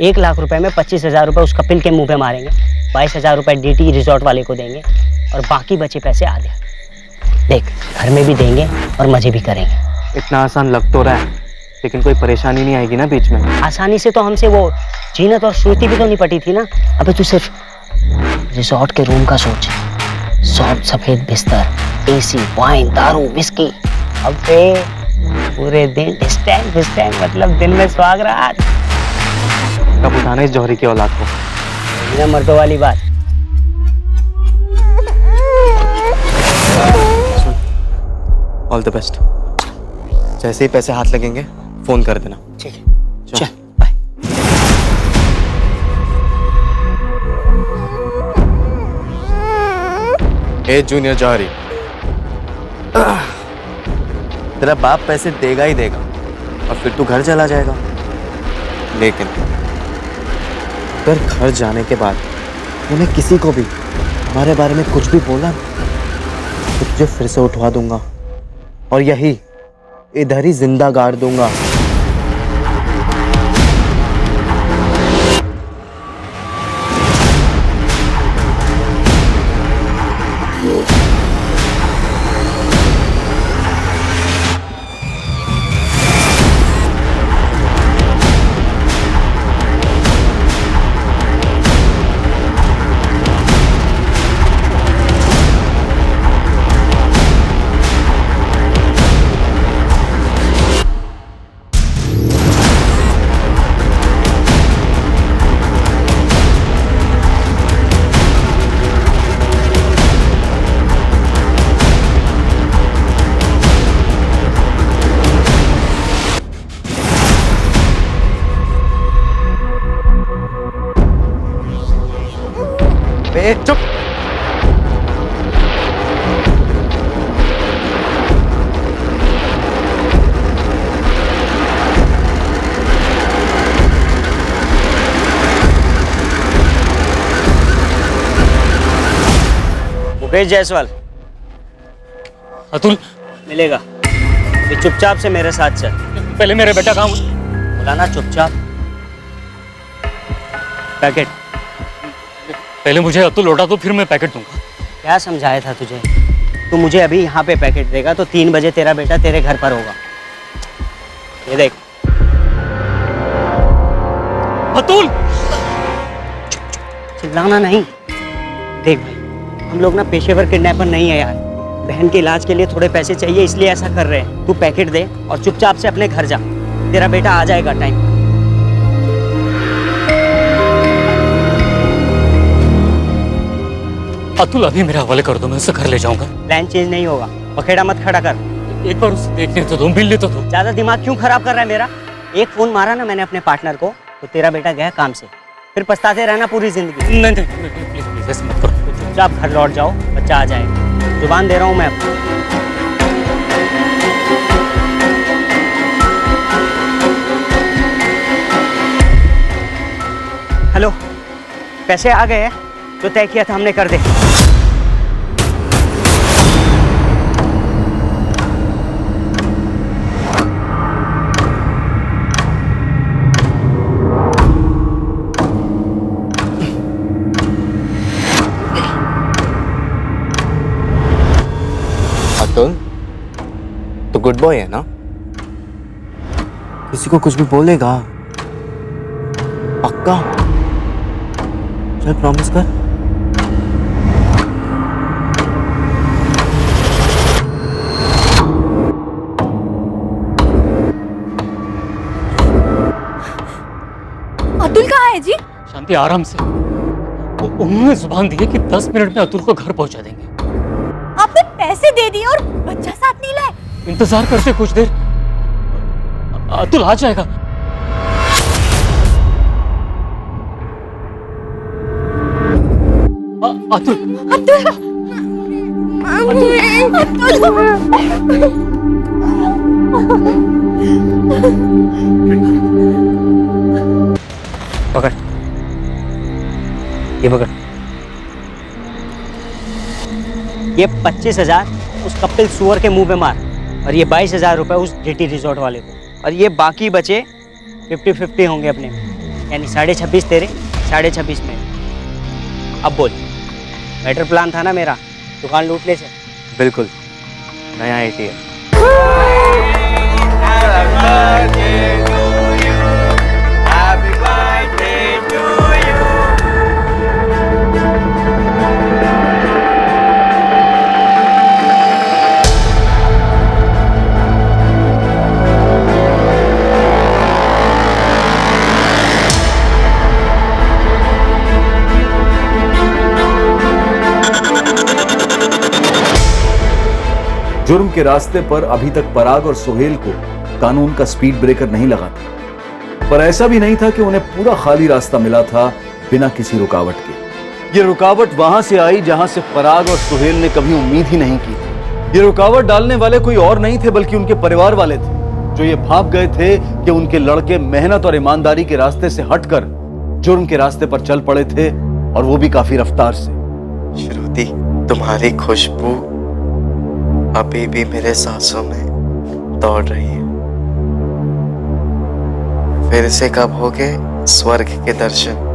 [SPEAKER 9] 1 लाख रुपए में 25,000 रुपए उस कपिल के मुंह पे मारेंगे, 22,000 रुपए डीटी रिजॉर्ट वाले को देंगे और बाकी बचे पैसे आधे। देख, घर में भी देंगे और मजे भी करेंगे।
[SPEAKER 11] इतना आसान लग तो रहा है, लेकिन कोई परेशानी नहीं आएगी ना बीच में?
[SPEAKER 9] आसानी से तो हमसे वो जीनत और श्रुति भी तो नहीं पटी थी ना। अबे तू सिर्फ रिजॉर्ट के रूम का सोच, सॉफ्ट सफेद बिस्तर, एसी, वाइन, दारू, विस्की। अबे पूरे दिन डिस्टेंस, मतलब दिन में स्वागरात।
[SPEAKER 11] कब उठाना इस जौहरी की औलाद को?
[SPEAKER 9] बिना मर्दों वाली बात।
[SPEAKER 11] All the best. जैसे ही पैसे हाथ लगेंगे फोन कर देना।
[SPEAKER 9] ठीक है, चल बाय।
[SPEAKER 11] ए जूनियर जौहरी, तेरा बाप पैसे देगा ही देगा और फिर तू घर चला जाएगा। लेकिन फिर घर जाने के बाद उन्हें किसी को भी हमारे बारे में कुछ भी बोला तो तुझे फिर से उठवा दूंगा और यही इधर ही जिंदा गाड़ दूंगा। ए चुप।
[SPEAKER 9] मुकेश जायसवाल।
[SPEAKER 4] अतुल
[SPEAKER 9] मिलेगा, ये चुपचाप से मेरे साथ चल।
[SPEAKER 4] पहले मेरे बेटा कहाँ?
[SPEAKER 9] बोला ना चुपचाप। पैकेट
[SPEAKER 4] पहले मुझे अतुल लौटा दो, फिर मैं पैकेट दूंगा।
[SPEAKER 9] क्या समझाया था तुझे? तू मुझे अभी यहाँ पे पैकेट देगा तो 3 बजे तेरा बेटा तेरे घर पर होगा।
[SPEAKER 10] ये देख।
[SPEAKER 4] अतुल,
[SPEAKER 10] चिल्लाना नहीं। देख भाई, हम लोग ना पेशेवर किडनैपर नहीं है यार। बहन के इलाज के लिए थोड़े पैसे चाहिए, इसलिए ऐसा कर रहे हैं। तू पैकेट दे और चुपचाप से अपने घर जा। तेरा बेटा आ जाएगा टाइम।
[SPEAKER 4] अतुल अभी मेरे हवाले कर दो, मैं उसे घर ले जाऊंगा।
[SPEAKER 10] प्लान चेंज नहीं होगा, पखेड़ा मत खड़ा कर।
[SPEAKER 4] एक बार उसे देखने तो दो, मिलने तो दो।
[SPEAKER 10] ज्यादा दिमाग क्यों खराब कर रहा है मेरा? एक फोन मारा ना मैंने अपने पार्टनर को, तो तेरा बेटा गया काम से। फिर पछताते रहना पूरी जिंदगी।
[SPEAKER 4] नहीं प्लीज प्लीज ऐसे मत करो।
[SPEAKER 10] तो चुपचाप घर लौट जाओ, बच्चा आ जाएगा। जुबान दे रहा हूँ मैं आपको। हेलो, पैसे आ गए हैं? जो तय किया था हमने कर दे।
[SPEAKER 11] अतुल, तो गुड बॉय है ना? किसी को कुछ भी बोलेगा? पक्का? चल प्रॉमिस कर।
[SPEAKER 6] अतुल कहाँ है जी?
[SPEAKER 4] शांति, आराम से। उन्होंने जुबान दी है कि 10 मिनट में अतुल को घर पहुंचा देंगे।
[SPEAKER 6] आपने पैसे दे दिए और बच्चा साथ नहीं लाए।
[SPEAKER 4] इंतजार करते कुछ देर, अतुल आ जाएगा। अतुल
[SPEAKER 6] अतुल
[SPEAKER 10] पकड़, ये पकड़। ये 25,000 उस कपिल सुअर के मुंह पे मार, और ये 22,000 रुपए उस जीटी रिजॉर्ट वाले को, और ये बाकी बचे 50-50 होंगे अपने में, यानी 26.5 तेरे, 26.5 में। अब बोल, बेटर प्लान था ना मेरा, दुकान लूट ले से?
[SPEAKER 11] बिल्कुल, नया ATM।
[SPEAKER 8] जुर्म के रास्ते पर अभी तक पराग और सोहेल को कानून का स्पीड ब्रेकर नहीं लगा था, पर ऐसा भी नहीं था कि उन्हें पूरा खाली रास्ता मिला था बिना किसी रुकावट के। ये रुकावट वहां से आई जहां से पराग और सोहेल ने कभी उम्मीद ही नहीं की थी। ये रुकावट डालने वाले कोई और नहीं थे बल्कि उनके परिवार वाले थे, जो ये भाप गए थे कि उनके लड़के मेहनत और ईमानदारी के रास्ते से हटकर जुर्म के रास्ते पर चल पड़े थे, और वो भी काफी रफ्तार से।
[SPEAKER 3] श्रुति, तुम्हारी खुशबू अभी भी मेरे सांसों में दौड़ रही है। फिर से कब होगे स्वर्ग के दर्शन?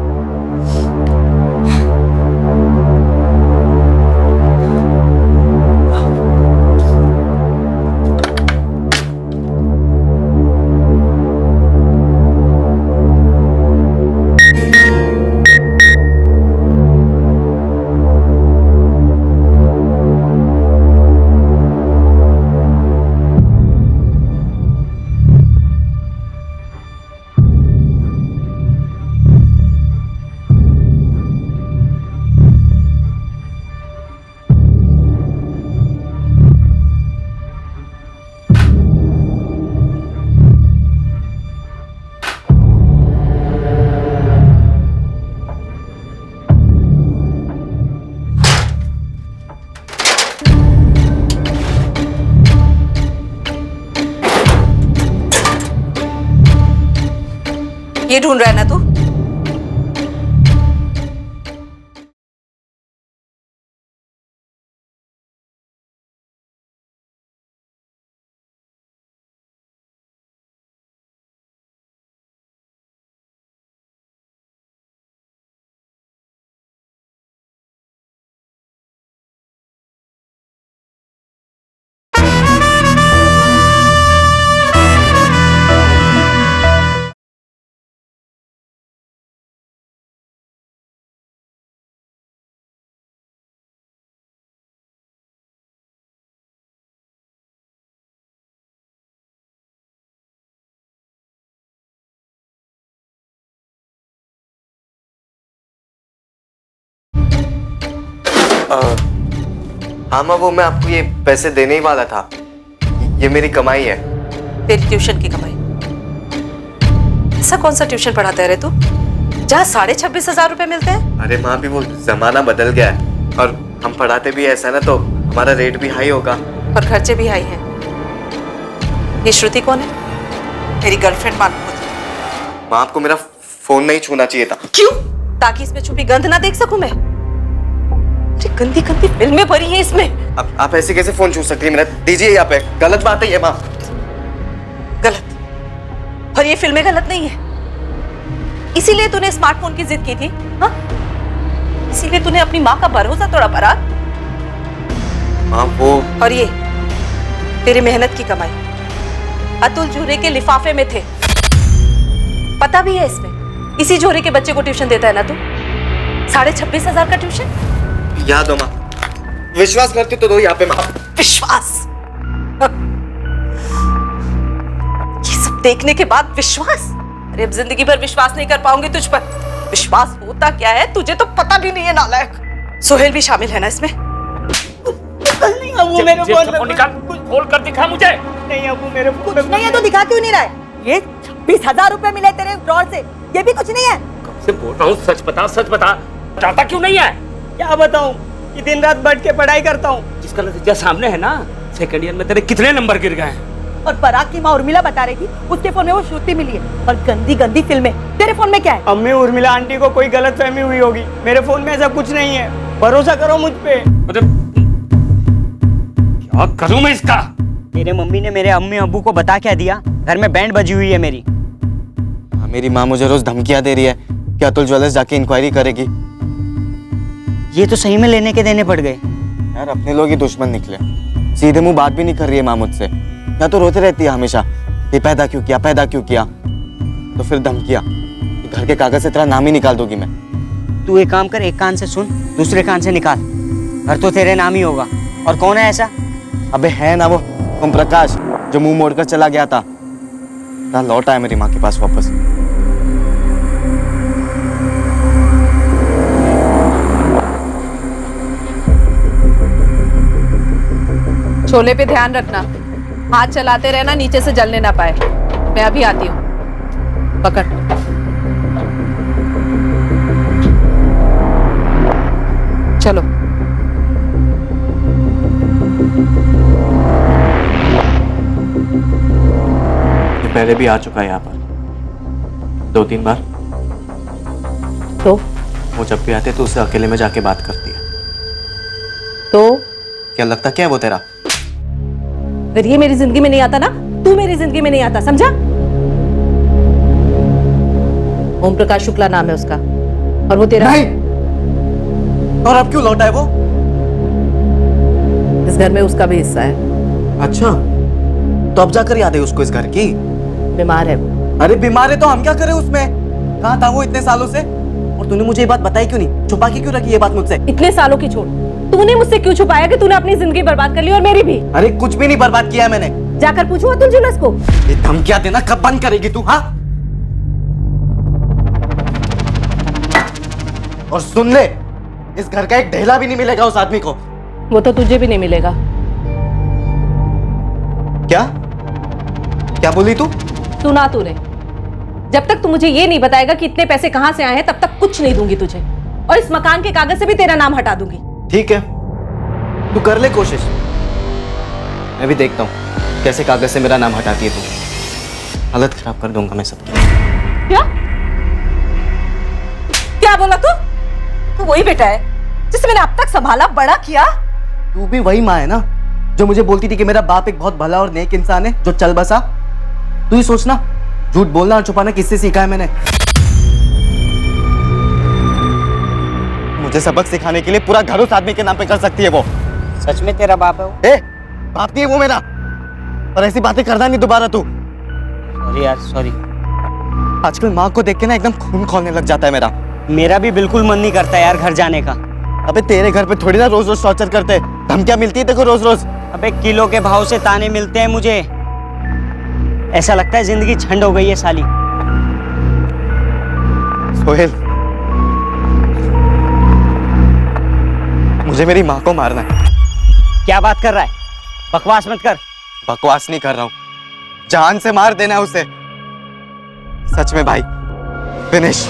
[SPEAKER 15] ये ढूंढ रहा है ना तू?
[SPEAKER 11] हाँ माँ, वो मैं आपको ये पैसे देने ही वाला था। ये मेरी कमाई है।
[SPEAKER 15] तेरी ट्यूशन की कमाई? ऐसा कौन सा ट्यूशन पढ़ाता है रे तू जहाँ 26,500 रुपए मिलते हैं?
[SPEAKER 11] अरे माँ, भी वो जमाना बदल गया है और हम पढ़ाते भी ऐसा ना, तो हमारा रेट भी हाई होगा
[SPEAKER 15] और खर्चे भी हाई हैं। ये श्रुति कौन है? मेरी गर्लफ्रेंड मालूम होती है।
[SPEAKER 11] माँ, आपको मेरा फोन नहीं छूना चाहिए था।
[SPEAKER 15] क्यों? ताकि इसमें छुपी गंध ना देख सकूं मैं। अरे गंदी गंदी फिल्में भरी है इसमें।
[SPEAKER 11] आप ऐसे कैसे फोन छू सकती है मेरा? दीजिए, यहाँ पे गलत बात है ये माँ।
[SPEAKER 15] गलत? और ये फिल्में गलत नहीं है। इसीलिए तूने स्मार्टफोन की जिद की थी? हाँ, इसीलिए तूने अपनी माँ का भरोसा तोड़ा पराग?
[SPEAKER 11] माँ वो,
[SPEAKER 15] और ये तेरी मेहनत की कमाई अतुल झूरे के लिफाफे में थे, पता भी है इसमें। इसी झोरे के बच्चे को ट्यूशन देता है ना तू? 26,500 का ट्यूशन?
[SPEAKER 11] याद हो माँ, विश्वास करती तो दो यहाँ पे माँ।
[SPEAKER 15] विश्वास? ये सब देखने के बाद विश्वास? अरे अब जिंदगी भर विश्वास नहीं कर पाऊंगी तुझ पर। विश्वास होता क्या है तुझे तो पता भी नहीं है नालायक। सोहेल भी शामिल है ना इसमें?
[SPEAKER 12] नहीं अबू, मेरे फोन में
[SPEAKER 5] खोल कर दिखा मुझे।
[SPEAKER 12] नहीं अबू, मेरे फोन में नहीं है तो दिखा क्यों नहीं रहा है? ये 26,000 रुपए मिले तेरे ड्रॉर से, ये भी कुछ नहीं है।
[SPEAKER 5] कब से बोल रहा हूँ, सच बता, सच बता। बताता क्यों नहीं है?
[SPEAKER 12] क्या बताऊं कि दिन रात बैठ के पढ़ाई करता हूँ।
[SPEAKER 5] जिसका नतीजा सामने है ना। सेकंड ईयर में तेरे कितने नंबर गिर गए हैं?
[SPEAKER 12] और पराग की माँ उर्मिला बता रही थी उसके फोन में वो श्रुति मिली है और गंदी गंदी फिल्में। तेरे फोन में क्या है?
[SPEAKER 16] अम्मी, उर्मिला आंटी को कोई गलतफहमी हुई होगी। मेरे फोन में ऐसा कुछ नहीं है, भरोसा करो मुझ पे।
[SPEAKER 5] क्या करूं मैं इसका?
[SPEAKER 9] तेरे मम्मी ने मेरे अम्मी अब्बू को बता क्या दिया? घर में बैंड बजी हुई है मेरी।
[SPEAKER 11] मेरी माँ मुझे रोज धमकियां दे रही है कि अतुल ज्वेलर्स जाके इंक्वायरी करेगी।
[SPEAKER 9] ये तो सही में लेने के देने पड़ गए।
[SPEAKER 11] यार अपने लोग ही दुश्मन निकले। सीधे मुंह बात भी नहीं कर रही है माँ मुझसे, या तो रोते रहती है हमेशा, ये पैदा क्यों किया, पैदा क्यों किया। तो फिर धमकियां, घर के कागज से तेरा नाम ही निकाल दूंगी मैं।
[SPEAKER 9] तू एक काम कर, एक कान से सुन, दूसरे कान से निकाल। घर तो तेरे नाम ही होगा। और कौन है ऐसा?
[SPEAKER 11] अबे है ना वो ओम प्रकाश, जो मुंह मोड़कर चला गया था। लौट आया मेरी माँ के पास वापस।
[SPEAKER 15] छोले पे ध्यान रखना, हाथ चलाते रहना, नीचे से जलने ना पाए। मैं अभी आती हूँ। पकड़। चलो।
[SPEAKER 11] ये पहले भी आ चुका है यहाँ पर 2-3 बार।
[SPEAKER 15] तो
[SPEAKER 11] वो जब भी आते तो उससे अकेले में जाके बात करती है।
[SPEAKER 15] तो
[SPEAKER 11] क्या लगता क्या है वो तेरा?
[SPEAKER 15] अगर ये मेरी जिंदगी में नहीं आता ना, तू मेरी जिंदगी में नहीं आता, समझा? ओम प्रकाश शुक्ला नाम है उसका, और वो तेरा
[SPEAKER 11] नहीं। और अब क्यों लौटा है वो?
[SPEAKER 15] इस घर में उसका भी हिस्सा है।
[SPEAKER 11] अच्छा, तो अब जाकर याद है उसको इस घर की?
[SPEAKER 15] बीमार है वो।
[SPEAKER 11] अरे बीमार है तो हम क्या करें उसमें? कहाँ था वो इतने सालों से? और तूने मुझे ये बात बताई क्यों नहीं? छुपा के क्यों रखी ये बात मुझसे?
[SPEAKER 15] इतने सालों की छोड़, तूने मुझसे क्यों छुपाया कि तूने अपनी जिंदगी बर्बाद कर ली और मेरी भी?
[SPEAKER 11] अरे कुछ भी नहीं बर्बाद किया है मैंने।
[SPEAKER 15] जाकर पूछो अतुल ज्वेलर्स को।
[SPEAKER 11] ये धमकियां देना कब बंद करेगी तू? हाँ, और सुन ले, इस घर का एक ढेला भी नहीं मिलेगा उस आदमी को।
[SPEAKER 15] वो तो तुझे भी नहीं मिलेगा।
[SPEAKER 11] क्या क्या बोली तू?
[SPEAKER 15] सुना तूने? जब तक तू मुझे ये नहीं बताएगा कि इतने पैसे कहां से आए हैं, तब तक कुछ नहीं दूंगी तुझे, और इस मकान के कागज से भी तेरा नाम हटा दूंगी।
[SPEAKER 11] ठीक है, तू कर ले कोशिश, मैं भी देखता हूँ कैसे कागज से मेरा नाम हटाती है तू। हालत खराब कर दूंगा मैं सबकी।
[SPEAKER 15] क्या क्या बोला तू? तू वही बेटा है जिसे मैंने अब तक संभाला, बड़ा किया।
[SPEAKER 11] तू भी वही माँ है ना जो मुझे बोलती थी कि मेरा बाप एक बहुत भला और नेक इंसान है जो चल बसा। तू ही सोचना, झूठ बोलना और छुपाना किससे सीखा है मैंने? मुझे सबक सिखाने के लिए पूरा घर उस आदमी के नाम पे कर सकती है वो।
[SPEAKER 9] सच में तेरा बाप है वो?
[SPEAKER 11] बाप नहीं है वो मेरा, और ऐसी बातें करना नहीं दोबारा तू।
[SPEAKER 9] सॉरी यार, सॉरी।
[SPEAKER 11] आजकल माँ को देख के ना एकदम खून खौलने लग जाता है मेरा।
[SPEAKER 9] मेरा भी बिल्कुल मन नहीं करता यार घर जाने का।
[SPEAKER 11] अबे तेरे घर पे थोड़ी ना रोज रोज टॉर्चर करते, धमकियां मिलती है देखो रोज रोज।
[SPEAKER 9] अबे किलो के भाव से ताने मिलते हैं मुझे। ऐसा लगता है जिंदगी झंड हो गई है साली।
[SPEAKER 11] सोहेल,
[SPEAKER 3] मुझे मेरी माँ को मारना है।
[SPEAKER 10] क्या बात कर रहा है? बकवास मत कर।
[SPEAKER 3] बकवास नहीं कर रहा हूँ, जान से मार देना है उसे। सच में भाई, फिनिश।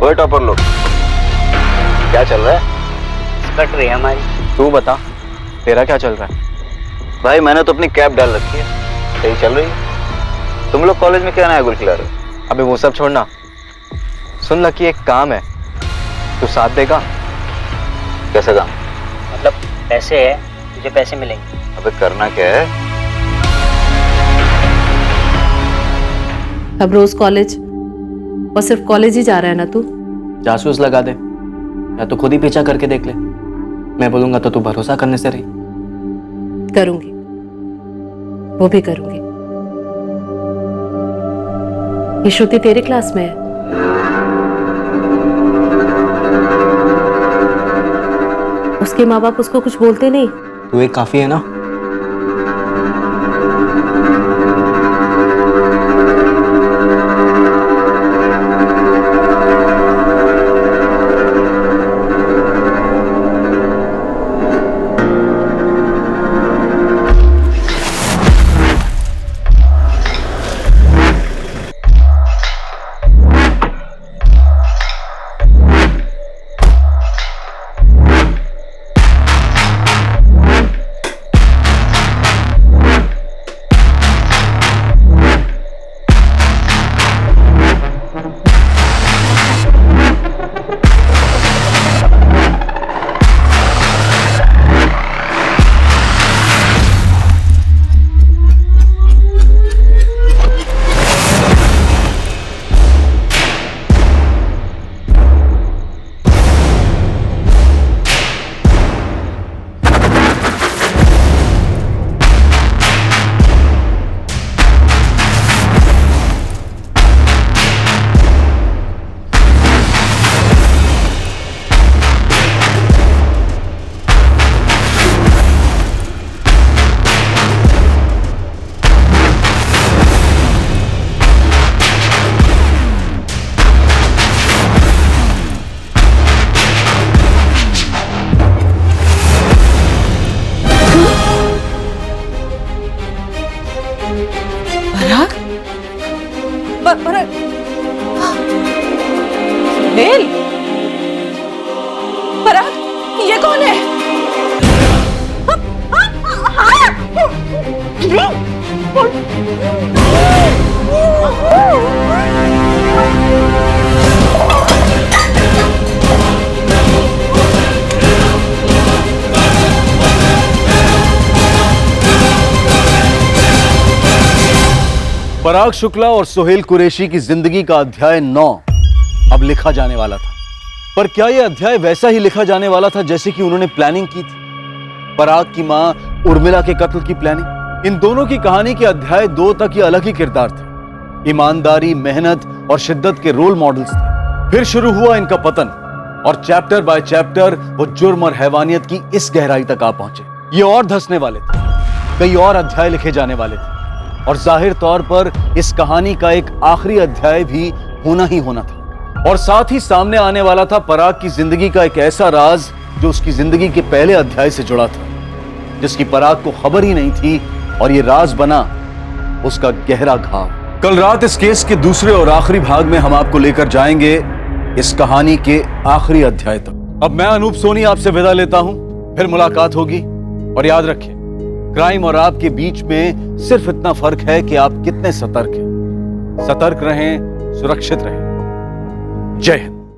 [SPEAKER 8] ओए टॉपर लोग, क्या चल रहा है?
[SPEAKER 9] कट रही है हमारी।
[SPEAKER 3] तू बता, तेरा क्या चल रहा है?
[SPEAKER 8] भाई मैंने तो अपनी कैप डाल रखी है, सही चल रही है। तुम लोग कॉलेज में क्या नया गुल खिला रहे हो?
[SPEAKER 3] अबे वो सब छोड़ना, सुन लकी, एक काम है, तू साथ देगा?
[SPEAKER 8] कैसे काम?
[SPEAKER 9] मतलब पैसे है, तुझे पैसे मिलेंगे।
[SPEAKER 8] अबे करना क्या है?
[SPEAKER 15] अब रोज कॉलेज, और सिर्फ कॉलेज ही जा रहा है ना तू?
[SPEAKER 11] जासूस लगा दे या तो खुद ही पीछा करके देख ले। मैं बोलूंगा तो तू भरोसा करने से रही।
[SPEAKER 15] करूंगी, वो भी करूंगी। ये श्रुति तेरे क्लास में है? उसके माँ बाप उसको कुछ बोलते नहीं?
[SPEAKER 11] तू एक काफी है ना।
[SPEAKER 15] सुहेल, पराग, ये कौन है?
[SPEAKER 8] पराग शुक्ला और सुहेल कुरैशी की जिंदगी का अध्याय 9 अब लिखा जाने वाला था। पर क्या यह अध्याय वैसा ही लिखा जाने वाला था जैसे कि उन्होंने प्लानिंग की थी? पराग की मां उर्मिला के कत्ल की प्लानिंग। इन दोनों की कहानी के अध्याय 2 तक ये अलग ही किरदार थे। ईमानदारी, मेहनत और शिद्दत के रोल मॉडल्स थे। फिर शुरू हुआ इनका पतन और चैप्टर बाय चैप्टर वो जुर्म और हैवानियत की इस गहराई तक आ पहुंचे। ये और धंसने वाले थे, कई और अध्याय लिखे जाने वाले थे और जाहिर तौर पर इस कहानी का एक आखिरी अध्याय भी होना ही होना था। और साथ ही सामने आने वाला था पराग की जिंदगी का एक ऐसा राज जो उसकी जिंदगी के पहले अध्याय से जुड़ा था, जिसकी पराग को खबर ही नहीं थी, और ये राज बना उसका गहरा घाव। कल रात इस केस के दूसरे और आखिरी भाग में हम आपको लेकर जाएंगे इस कहानी के आखिरी अध्याय तक। अब मैं अनूप सोनी आपसे विदा लेता हूं, फिर मुलाकात होगी। और याद रखें, क्राइम और आपके बीच में सिर्फ इतना फर्क है कि आप कितने सतर्क हैं। सतर्क रहें, सुरक्षित रहें। जय हिंद।